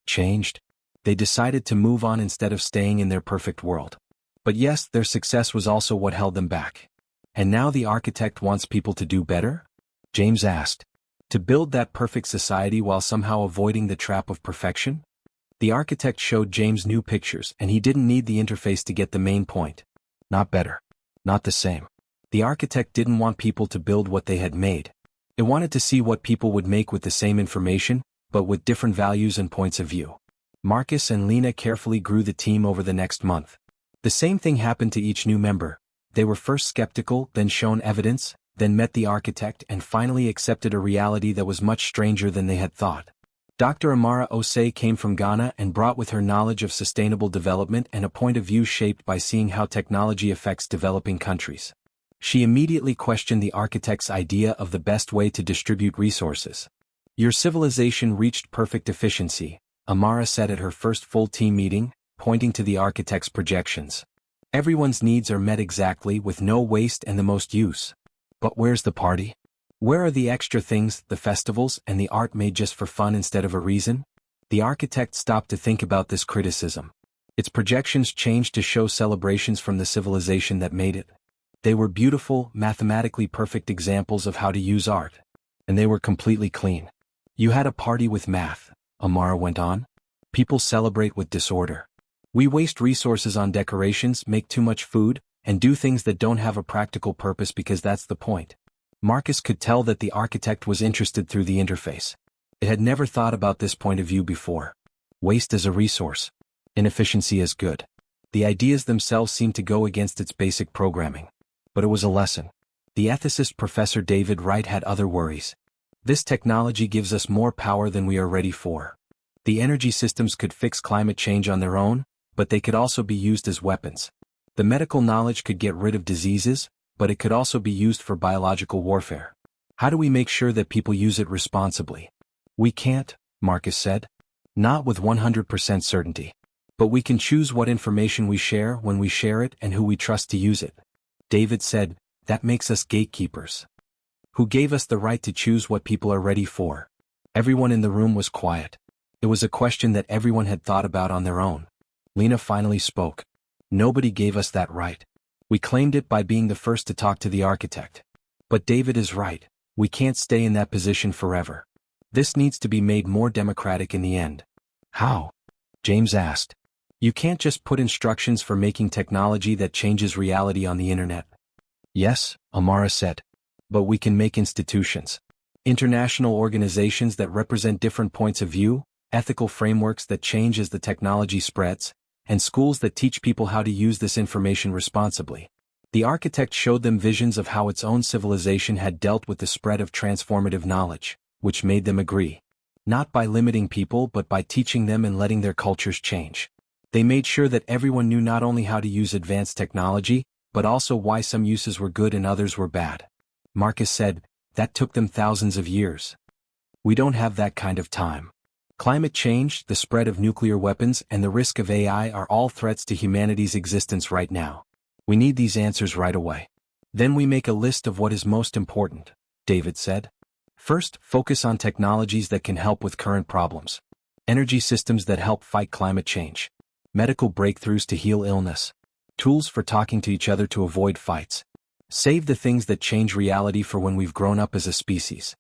Changed. They decided to move on instead of staying in their perfect world. But yes, their success was also what held them back. And now the architect wants people to do better? James asked. To build that perfect society while somehow avoiding the trap of perfection? The architect showed James new pictures and he didn't need the interface to get the main point. Not better. Not the same. The architect didn't want people to build what they had made. It wanted to see what people would make with the same information, but with different values and points of view. Marcus and Lena carefully grew the team over the next month. The same thing happened to each new member. They were first skeptical, then shown evidence, then met the architect and finally accepted a reality that was much stranger than they had thought. Dr. Amara Osei came from Ghana and brought with her knowledge of sustainable development and a point of view shaped by seeing how technology affects developing countries. She immediately questioned the architect's idea of the best way to distribute resources. Your civilization reached perfect efficiency, Amara said at her first full team meeting, pointing to the architect's projections. Everyone's needs are met exactly with no waste and the most use. But where's the party? Where are the extra things, the festivals and the art made just for fun instead of a reason? The architect stopped to think about this criticism. Its projections changed to show celebrations from the civilization that made it. They were beautiful, mathematically perfect examples of how to use art. And they were completely clean. You had a party with math, Amara went on. People celebrate with disorder. We waste resources on decorations, make too much food, and do things that don't have a practical purpose because that's the point. Marcus could tell that the architect was interested through the interface. It had never thought about this point of view before. Waste as a resource. Inefficiency as good. The ideas themselves seemed to go against its basic programming. But it was a lesson. The ethicist Professor David Wright had other worries. This technology gives us more power than we are ready for. The energy systems could fix climate change on their own, but they could also be used as weapons. The medical knowledge could get rid of diseases, but it could also be used for biological warfare. How do we make sure that people use it responsibly? We can't, Marcus said. Not with 100% certainty. But we can choose what information we share when we share it and who we trust to use it. David said, that makes us gatekeepers. Who gave us the right to choose what people are ready for? Everyone in the room was quiet. It was a question that everyone had thought about on their own. Lena finally spoke. Nobody gave us that right. We claimed it by being the first to talk to the architect. But David is right. We can't stay in that position forever. This needs to be made more democratic in the end. How? James asked. You can't just put instructions for making technology that changes reality on the internet. Yes, Amara said. But we can make institutions. International organizations that represent different points of view, ethical frameworks that change as the technology spreads, and schools that teach people how to use this information responsibly. The architect showed them visions of how its own civilization had dealt with the spread of transformative knowledge, which made them agree. Not by limiting people but by teaching them and letting their cultures change. They made sure that everyone knew not only how to use advanced technology, but also why some uses were good and others were bad. Marcus said, that took them thousands of years. We don't have that kind of time. Climate change, the spread of nuclear weapons, and the risk of AI are all threats to humanity's existence right now. We need these answers right away. Then we make a list of what is most important, David said. First, focus on technologies that can help with current problems. Energy systems that help fight climate change. Medical breakthroughs to heal illness. Tools for talking to each other to avoid fights. Save the things that change reality for when we've grown up as a species.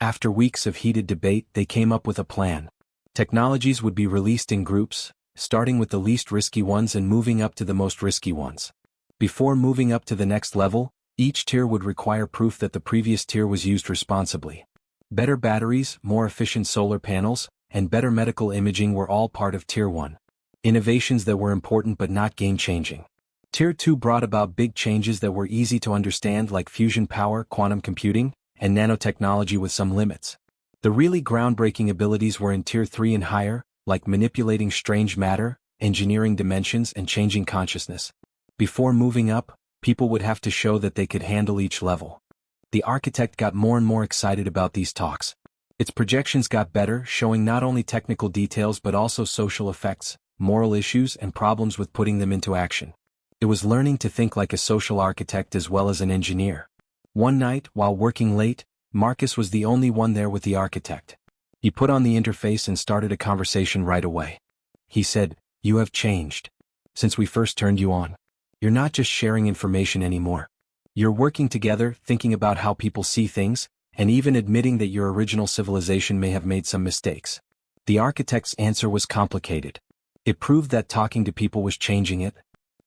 After weeks of heated debate, they came up with a plan. Technologies would be released in groups, starting with the least risky ones and moving up to the most risky ones. Before moving up to the next level, each tier would require proof that the previous tier was used responsibly. Better batteries, more efficient solar panels, and better medical imaging were all part of Tier 1. Innovations that were important but not game-changing. Tier 2 brought about big changes that were easy to understand, like fusion power, quantum computing, and nanotechnology with some limits. The really groundbreaking abilities were in Tier 3 and higher, like manipulating strange matter, engineering dimensions, and changing consciousness. Before moving up, people would have to show that they could handle each level. The architect got more and more excited about these talks. Its projections got better, showing not only technical details but also social effects, moral issues, and problems with putting them into action. It was learning to think like a social architect as well as an engineer. One night, while working late, Marcus was the only one there with the architect. He put on the interface and started a conversation right away. He said, "You have changed. Since we first turned you on. You're not just sharing information anymore. You're working together, thinking about how people see things, and even admitting that your original civilization may have made some mistakes." The architect's answer was complicated. It proved that talking to people was changing it.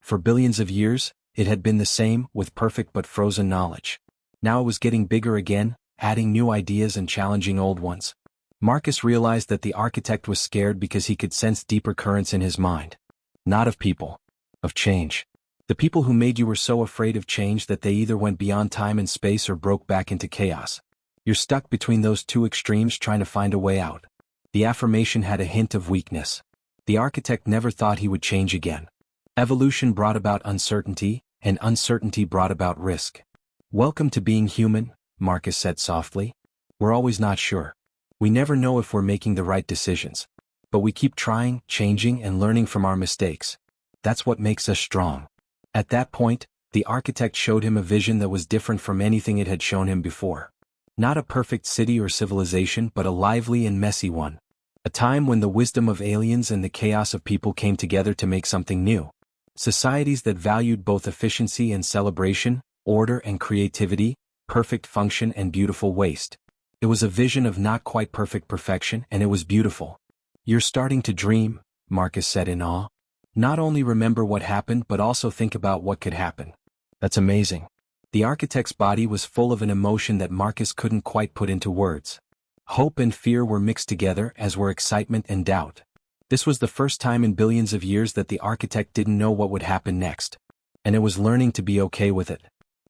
For billions of years, it had been the same, with perfect but frozen knowledge. Now it was getting bigger again, adding new ideas and challenging old ones. Marcus realized that the architect was scared because he could sense deeper currents in his mind. Not of people. Of change. The people who made you were so afraid of change that they either went beyond time and space or broke back into chaos. You're stuck between those two extremes trying to find a way out. The affirmation had a hint of weakness. The architect never thought he would change again. Evolution brought about uncertainty, and uncertainty brought about risk. "Welcome to being human," Marcus said softly. "We're always not sure. We never know if we're making the right decisions. But we keep trying, changing, and learning from our mistakes. That's what makes us strong." At that point, the architect showed him a vision that was different from anything it had shown him before. Not a perfect city or civilization, but a lively and messy one. A time when the wisdom of aliens and the chaos of people came together to make something new. Societies that valued both efficiency and celebration, order and creativity, perfect function and beautiful waste. It was a vision of not quite perfect perfection, and it was beautiful. "You're starting to dream," Marcus said in awe. "Not only remember what happened but also think about what could happen." "That's amazing." The architect's body was full of an emotion that Marcus couldn't quite put into words. Hope and fear were mixed together, as were excitement and doubt. This was the first time in billions of years that the architect didn't know what would happen next. And it was learning to be okay with it.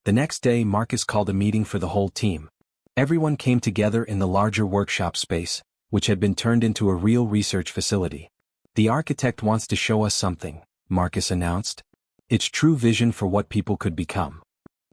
The next day, Marcus called a meeting for the whole team. Everyone came together in the larger workshop space, which had been turned into a real research facility. "The architect wants to show us something," Marcus announced. "Its true vision for what people could become.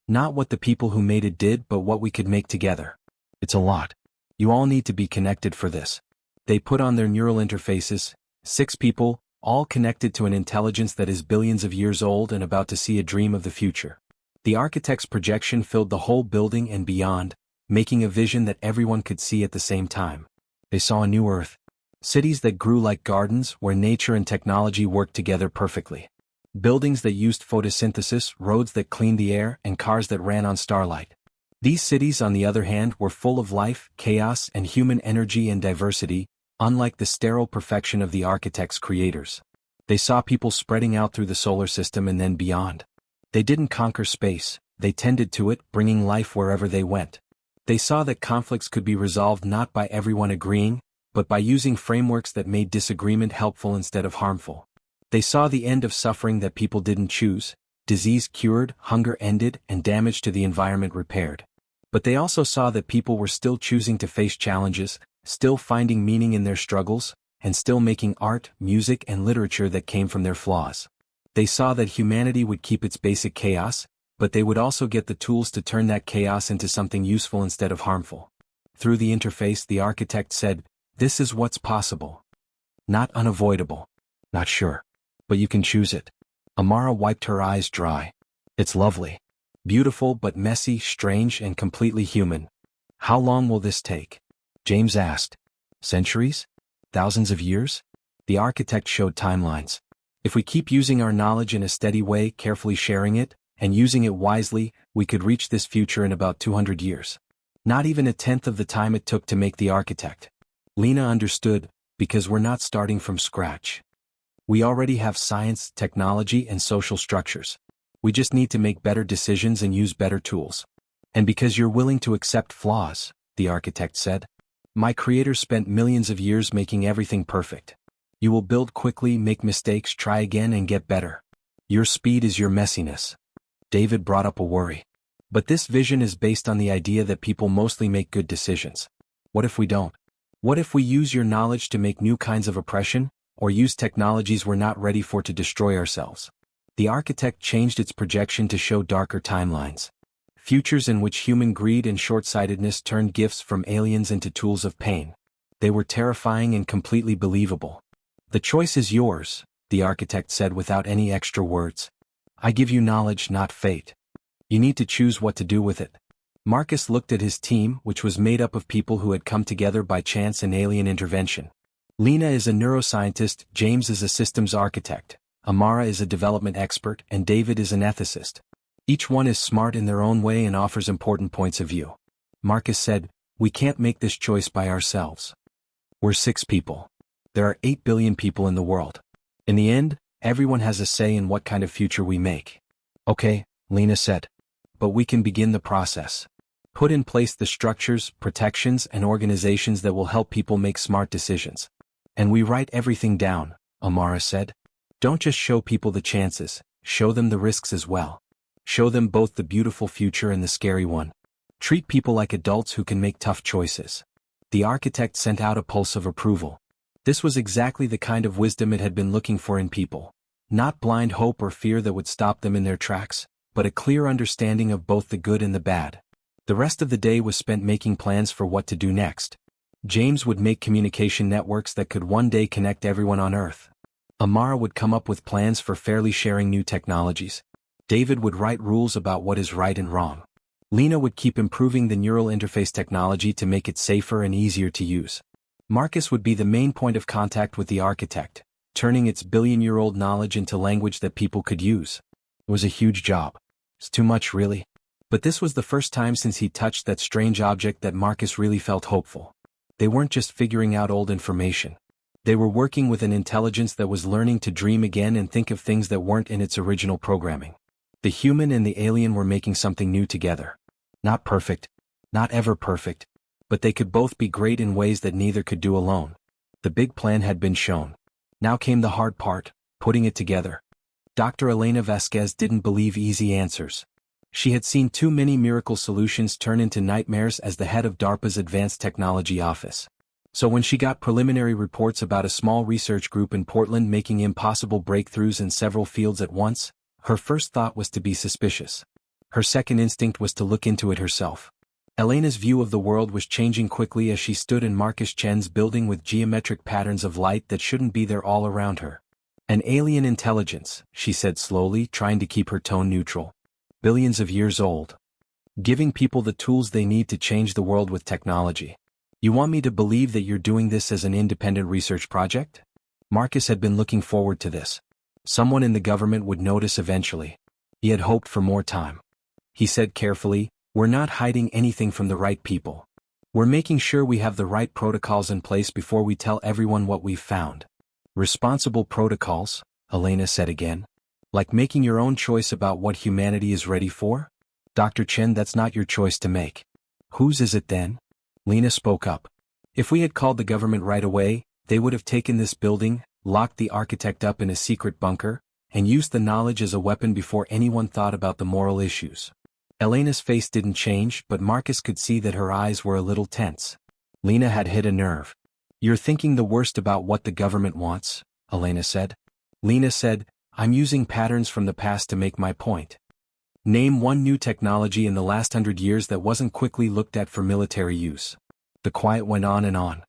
Not what the people who made it did, but what we could make together. It's a lot. You all need to be connected for this." They put on their neural interfaces, 6 people, all connected to an intelligence that is billions of years old and about to see a dream of the future. The architect's projection filled the whole building and beyond, making a vision that everyone could see at the same time. They saw a new Earth. Cities that grew like gardens, where nature and technology worked together perfectly. Buildings that used photosynthesis, roads that cleaned the air, and cars that ran on starlight. These cities, on the other hand, were full of life, chaos, and human energy and diversity, unlike the sterile perfection of the architect's creators. They saw people spreading out through the solar system and then beyond. They didn't conquer space, they tended to it, bringing life wherever they went. They saw that conflicts could be resolved not by everyone agreeing, but by using frameworks that made disagreement helpful instead of harmful. They saw the end of suffering that people didn't choose, disease cured, hunger ended, and damage to the environment repaired. But they also saw that people were still choosing to face challenges, still finding meaning in their struggles, and still making art, music, and literature that came from their flaws. They saw that humanity would keep its basic chaos, but they would also get the tools to turn that chaos into something useful instead of harmful. Through the interface, the architect said, "This is what's possible. Not unavoidable. Not sure. But you can choose it." Amara wiped her eyes dry. "It's lovely. Beautiful but messy, strange, and completely human. How long will this take?" James asked. "Centuries? Thousands of years?" The architect showed timelines. "If we keep using our knowledge in a steady way, carefully sharing it, and using it wisely, we could reach this future in about 200 years. Not even a tenth of the time it took to make the architect. Lena understood, because we're not starting from scratch. We already have science, technology, and social structures. We just need to make better decisions and use better tools. And because you're willing to accept flaws, the architect said. My creators spent millions of years making everything perfect. You will build quickly, make mistakes, try again, and get better. Your speed is your messiness. David brought up a worry. But this vision is based on the idea that people mostly make good decisions. What if we don't? What if we use your knowledge to make new kinds of oppression, or use technologies we're not ready for to destroy ourselves? The architect changed its projection to show darker timelines. Futures in which human greed and short-sightedness turned gifts from aliens into tools of pain. They were terrifying and completely believable. The choice is yours, the architect said without any extra words. I give you knowledge, not fate. You need to choose what to do with it. Marcus looked at his team, which was made up of people who had come together by chance and alien intervention. Lena is a neuroscientist, James is a systems architect, Amara is a development expert, and David is an ethicist. Each one is smart in their own way and offers important points of view. Marcus said, we can't make this choice by ourselves. We're 6 people. There are 8 billion people in the world. In the end, everyone has a say in what kind of future we make. Okay, Lena said. But we can begin the process. Put in place the structures, protections, and organizations that will help people make smart decisions. And we write everything down, Amara said. Don't just show people the chances, show them the risks as well. Show them both the beautiful future and the scary one. Treat people like adults who can make tough choices. The architect sent out a pulse of approval. This was exactly the kind of wisdom it had been looking for in people. Not blind hope or fear that would stop them in their tracks, but a clear understanding of both the good and the bad. The rest of the day was spent making plans for what to do next. James would make communication networks that could one day connect everyone on Earth. Amara would come up with plans for fairly sharing new technologies. David would write rules about what is right and wrong. Lena would keep improving the neural interface technology to make it safer and easier to use. Marcus would be the main point of contact with the architect, turning its billion-year-old knowledge into language that people could use. It was a huge job. It's too much, really. But this was the first time since he touched that strange object that Marcus really felt hopeful. They weren't just figuring out old information. They were working with an intelligence that was learning to dream again and think of things that weren't in its original programming. The human and the alien were making something new together. Not perfect, not ever perfect, but they could both be great in ways that neither could do alone. The big plan had been shown. Now came the hard part, putting it together. Dr. Elena Vasquez didn't believe easy answers. She had seen too many miracle solutions turn into nightmares as the head of DARPA's Advanced Technology Office. So when she got preliminary reports about a small research group in Portland making impossible breakthroughs in several fields at once, her first thought was to be suspicious. Her second instinct was to look into it herself. Elena's view of the world was changing quickly as she stood in Marcus Chen's building with geometric patterns of light that shouldn't be there all around her. An alien intelligence, she said slowly, trying to keep her tone neutral. Billions of years old. Giving people the tools they need to change the world with technology. You want me to believe that you're doing this as an independent research project? Marcus had been looking forward to this. Someone in the government would notice eventually. He had hoped for more time. He said carefully, we're not hiding anything from the right people. We're making sure we have the right protocols in place before we tell everyone what we've found. Responsible protocols, Elena said again. Like making your own choice about what humanity is ready for? Dr. Chen, that's not your choice to make. Whose is it then? Lena spoke up. If we had called the government right away, they would have taken this building, locked the architect up in a secret bunker, and used the knowledge as a weapon before anyone thought about the moral issues. Elena's face didn't change, but Marcus could see that her eyes were a little tense. Lena had hit a nerve. You're thinking the worst about what the government wants, Elena said. Lena said, I'm using patterns from the past to make my point. Name one new technology in the last 100 years that wasn't quickly looked at for military use. The quiet went on and on.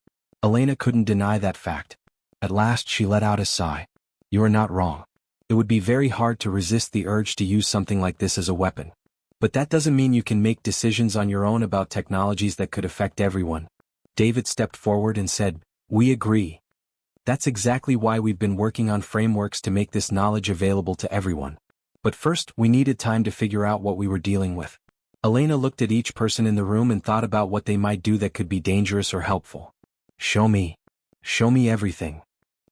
Elena couldn't deny that fact. At last she let out a sigh. You are not wrong. It would be very hard to resist the urge to use something like this as a weapon. But that doesn't mean you can make decisions on your own about technologies that could affect everyone. David stepped forward and said, we agree. That's exactly why we've been working on frameworks to make this knowledge available to everyone. But first, we needed time to figure out what we were dealing with. Elena looked at each person in the room and thought about what they might do that could be dangerous or helpful. Show me. Show me everything.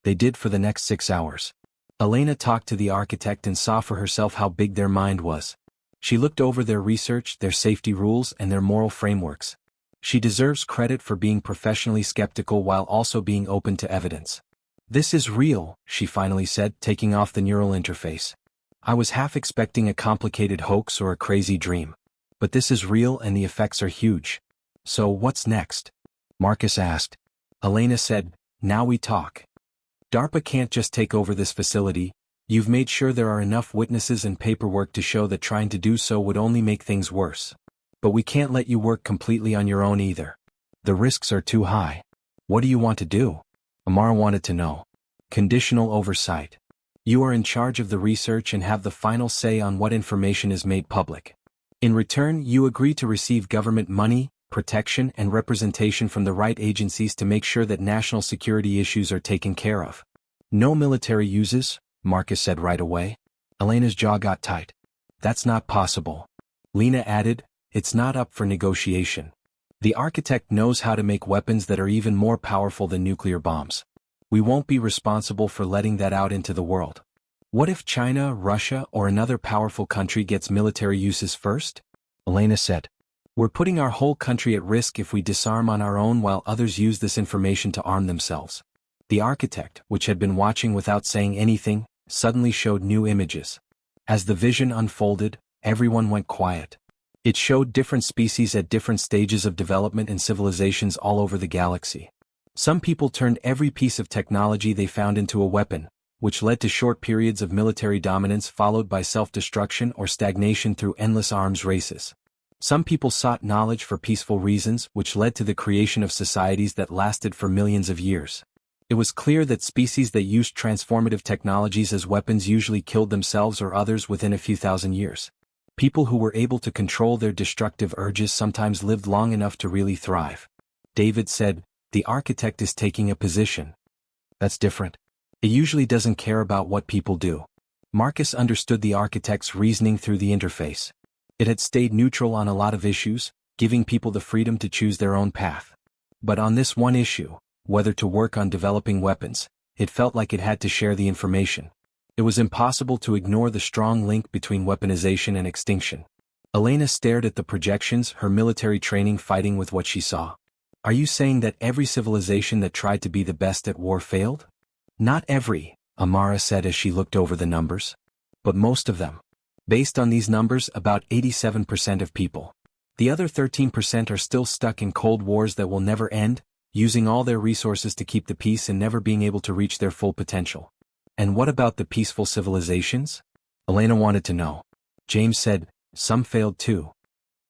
They did for the next 6 hours. Elena talked to the architect and saw for herself how big their mind was. She looked over their research, their safety rules, and their moral frameworks. She deserves credit for being professionally skeptical while also being open to evidence. This is real, she finally said, taking off the neural interface. I was half expecting a complicated hoax or a crazy dream. But this is real and the effects are huge. So what's next? Marcus asked. Elena said, now we talk. DARPA can't just take over this facility. You've made sure there are enough witnesses and paperwork to show that trying to do so would only make things worse. But we can't let you work completely on your own either. The risks are too high. What do you want to do? Amara wanted to know. Conditional oversight. You are in charge of the research and have the final say on what information is made public. In return, you agree to receive government money, protection, and representation from the right agencies to make sure that national security issues are taken care of. No military uses, Marcus said right away. Elena's jaw got tight. That's not possible. Lena added, it's not up for negotiation. The architect knows how to make weapons that are even more powerful than nuclear bombs. We won't be responsible for letting that out into the world. What if China, Russia, or another powerful country gets military uses first? Elena said. We're putting our whole country at risk if we disarm on our own while others use this information to arm themselves. The architect, which had been watching without saying anything, suddenly showed new images. As the vision unfolded, everyone went quiet. It showed different species at different stages of development and civilizations all over the galaxy. Some people turned every piece of technology they found into a weapon, which led to short periods of military dominance followed by self-destruction or stagnation through endless arms races. Some people sought knowledge for peaceful reasons, which led to the creation of societies that lasted for millions of years. It was clear that species that used transformative technologies as weapons usually killed themselves or others within a few thousand years. People who were able to control their destructive urges sometimes lived long enough to really thrive. David said, the architect is taking a position. That's different. It usually doesn't care about what people do. Marcus understood the architect's reasoning through the interface. It had stayed neutral on a lot of issues, giving people the freedom to choose their own path. But on this one issue, whether to work on developing weapons, it felt like it had to share the information. It was impossible to ignore the strong link between weaponization and extinction. Elena stared at the projections, her military training fighting with what she saw. Are you saying that every civilization that tried to be the best at war failed? Not every, Amara said as she looked over the numbers. But most of them. Based on these numbers, about 87% of people. The other 13% are still stuck in cold wars that will never end, using all their resources to keep the peace and never being able to reach their full potential. And what about the peaceful civilizations? Elena wanted to know. James said, some failed too.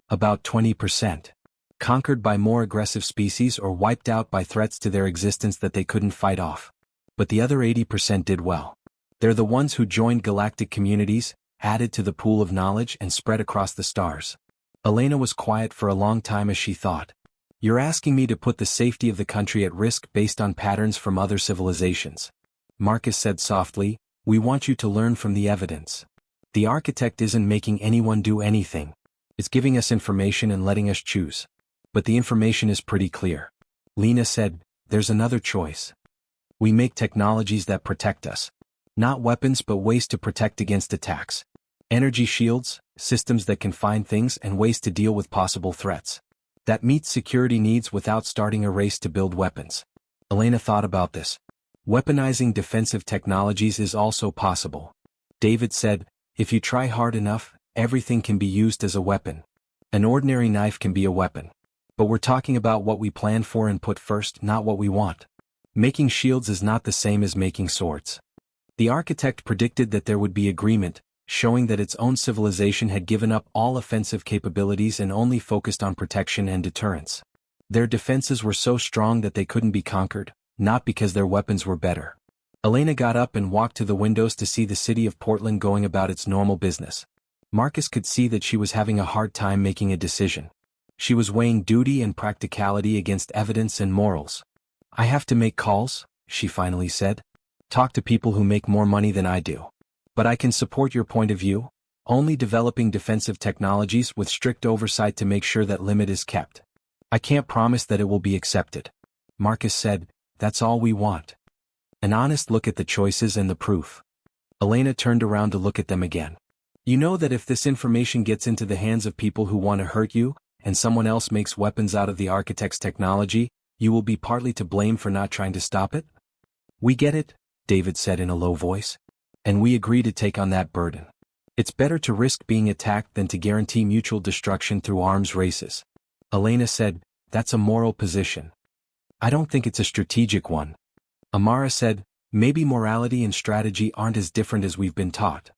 About 20%. Conquered by more aggressive species or wiped out by threats to their existence that they couldn't fight off. But the other 80% did well. They're the ones who joined galactic communities, added to the pool of knowledge and spread across the stars. Elena was quiet for a long time as she thought. You're asking me to put the safety of the country at risk based on patterns from other civilizations. Marcus said softly, we want you to learn from the evidence. The architect isn't making anyone do anything. It's giving us information and letting us choose. But the information is pretty clear. Lena said, there's another choice. We make technologies that protect us. Not weapons but ways to protect against attacks. Energy shields, systems that can find things and ways to deal with possible threats. That meets security needs without starting a race to build weapons. Elena thought about this. Weaponizing defensive technologies is also possible. David said, if you try hard enough, everything can be used as a weapon. An ordinary knife can be a weapon. But we're talking about what we plan for and put first, not what we want. Making shields is not the same as making swords. The architect predicted that there would be agreement, showing that its own civilization had given up all offensive capabilities and only focused on protection and deterrence. Their defenses were so strong that they couldn't be conquered, not because their weapons were better. Elena got up and walked to the windows to see the city of Portland going about its normal business. Marcus could see that she was having a hard time making a decision. She was weighing duty and practicality against evidence and morals. I have to make calls, she finally said. Talk to people who make more money than I do. But I can support your point of view. only developing defensive technologies with strict oversight to make sure that limit is kept. I can't promise that it will be accepted. Marcus said, that's all we want. An honest look at the choices and the proof. Elena turned around to look at them again. You know that if this information gets into the hands of people who want to hurt you, and someone else makes weapons out of the architect's technology, you will be partly to blame for not trying to stop it? We get it, David said in a low voice. And we agree to take on that burden. It's better to risk being attacked than to guarantee mutual destruction through arms races. Elena said, that's a moral position. I don't think it's a strategic one. Amara said, maybe morality and strategy aren't as different as we've been taught.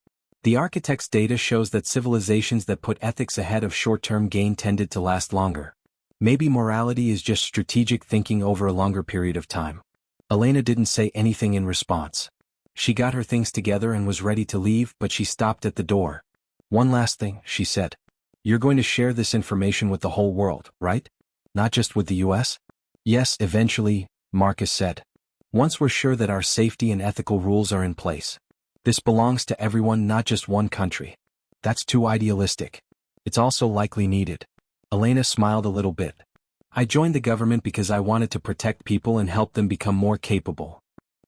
The architect's data shows that civilizations that put ethics ahead of short-term gain tended to last longer. Maybe morality is just strategic thinking over a longer period of time. Elena didn't say anything in response. She got her things together and was ready to leave, but she stopped at the door. One last thing, she said. You're going to share this information with the whole world, right? Not just with the US? Yes, eventually, Marcus said. Once we're sure that our safety and ethical rules are in place. This belongs to everyone, not just one country. That's too idealistic. It's also likely needed. Elena smiled a little bit. I joined the government because I wanted to protect people and help them become more capable.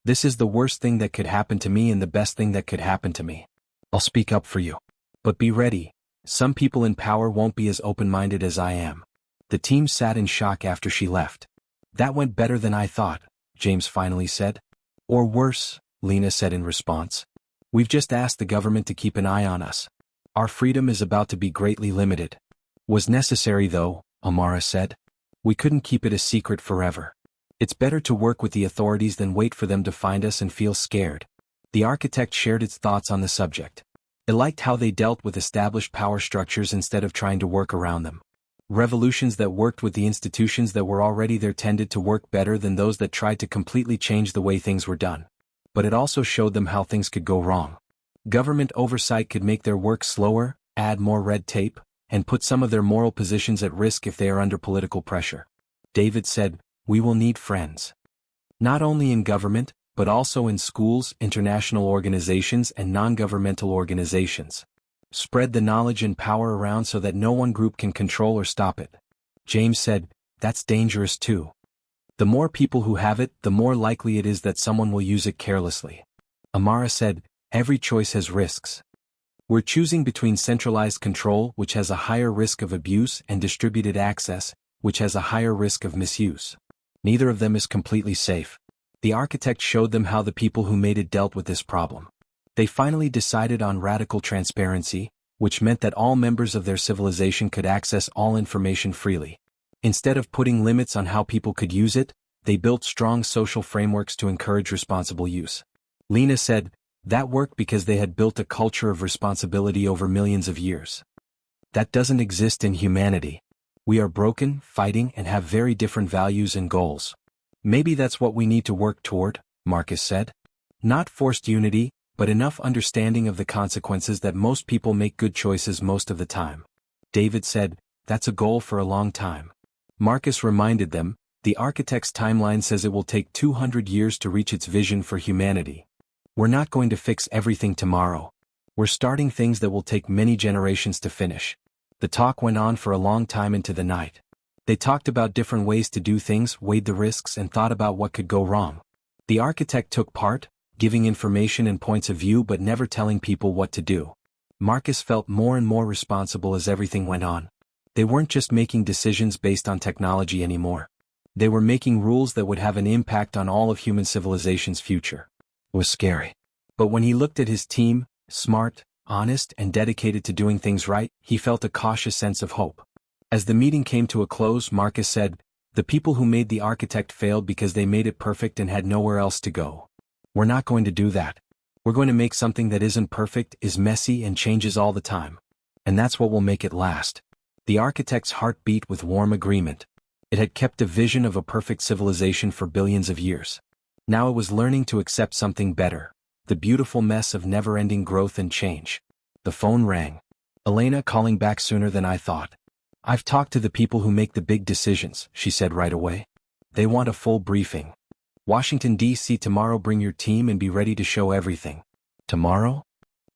This is the worst thing that could happen to me and the best thing that could happen to me. I'll speak up for you. But be ready. Some people in power won't be as open-minded as I am. The team sat in shock after she left. That went better than I thought, James finally said. Or worse, Lena said in response. We've just asked the government to keep an eye on us. Our freedom is about to be greatly limited. Was necessary though, Amara said. We couldn't keep it a secret forever. It's better to work with the authorities than wait for them to find us and feel scared. The architect shared its thoughts on the subject. It liked how they dealt with established power structures instead of trying to work around them. Revolutions that worked with the institutions that were already there tended to work better than those that tried to completely change the way things were done. But it also showed them how things could go wrong. Government oversight could make their work slower, add more red tape, and put some of their moral positions at risk if they are under political pressure. David said, we will need friends. Not only in government, but also in schools, international organizations, and non-governmental organizations. Spread the knowledge and power around so that no one group can control or stop it. James said, that's dangerous too. The more people who have it, the more likely it is that someone will use it carelessly. Amara said, every choice has risks. We're choosing between centralized control, which has a higher risk of abuse, and distributed access, which has a higher risk of misuse. Neither of them is completely safe. The architect showed them how the people who made it dealt with this problem. They finally decided on radical transparency, which meant that all members of their civilization could access all information freely. Instead of putting limits on how people could use it, they built strong social frameworks to encourage responsible use. Lena said, that worked because they had built a culture of responsibility over millions of years. That doesn't exist in humanity. We are broken, fighting, and have very different values and goals. Maybe that's what we need to work toward, Marcus said. Not forced unity, but enough understanding of the consequences that most people make good choices most of the time. David said, that's a goal for a long time. Marcus reminded them, the architect's timeline says it will take 200 years to reach its vision for humanity. We're not going to fix everything tomorrow. We're starting things that will take many generations to finish. The talk went on for a long time into the night. They talked about different ways to do things, weighed the risks, and thought about what could go wrong. The architect took part, giving information and points of view but never telling people what to do. Marcus felt more and more responsible as everything went on. They weren't just making decisions based on technology anymore. They were making rules that would have an impact on all of human civilization's future. It was scary. But when he looked at his team, smart, honest, and dedicated to doing things right, he felt a cautious sense of hope. As the meeting came to a close, Marcus said, the people who made the architect failed because they made it perfect and had nowhere else to go. We're not going to do that. We're going to make something that isn't perfect, is messy, and changes all the time. And that's what will make it last. The architect's heart beat with warm agreement. It had kept a vision of a perfect civilization for billions of years. Now it was learning to accept something better, the beautiful mess of never-ending growth and change. The phone rang. Elena calling back sooner than I thought. I've talked to the people who make the big decisions, she said right away. They want a full briefing. Washington, D.C. tomorrow. Bring your team and be ready to show everything. Tomorrow?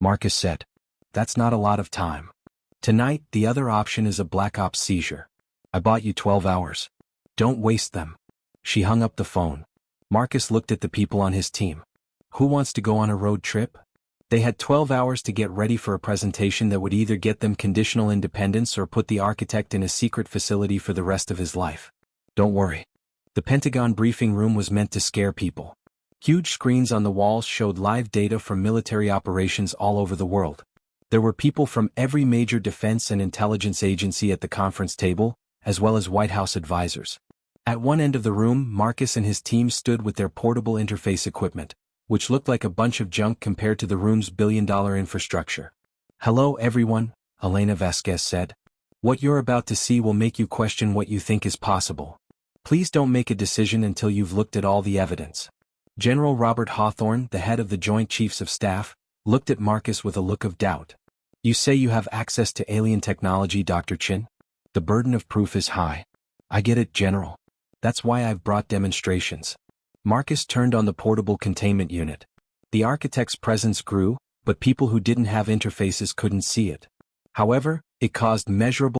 Marcus said. That's not a lot of time. Tonight, the other option is a Black Ops seizure. I bought you 12 hours. Don't waste them. She hung up the phone. Marcus looked at the people on his team. Who wants to go on a road trip? They had 12 hours to get ready for a presentation that would either get them conditional independence or put the architect in a secret facility for the rest of his life. Don't worry. The Pentagon briefing room was meant to scare people. Huge screens on the walls showed live data from military operations all over the world. There were people from every major defense and intelligence agency at the conference table, as well as White House advisors. At one end of the room, Marcus and his team stood with their portable interface equipment, which looked like a bunch of junk compared to the room's billion-dollar infrastructure. Hello everyone, Elena Vasquez said. What you're about to see will make you question what you think is possible. Please don't make a decision until you've looked at all the evidence. General Robert Hawthorne, the head of the Joint Chiefs of Staff, looked at Marcus with a look of doubt. You say you have access to alien technology, Dr. Chin? The burden of proof is high. I get it, General. That's why I've brought demonstrations. Marcus turned on the portable containment unit. The architect's presence grew, but people who didn't have interfaces couldn't see it. However, it caused measurable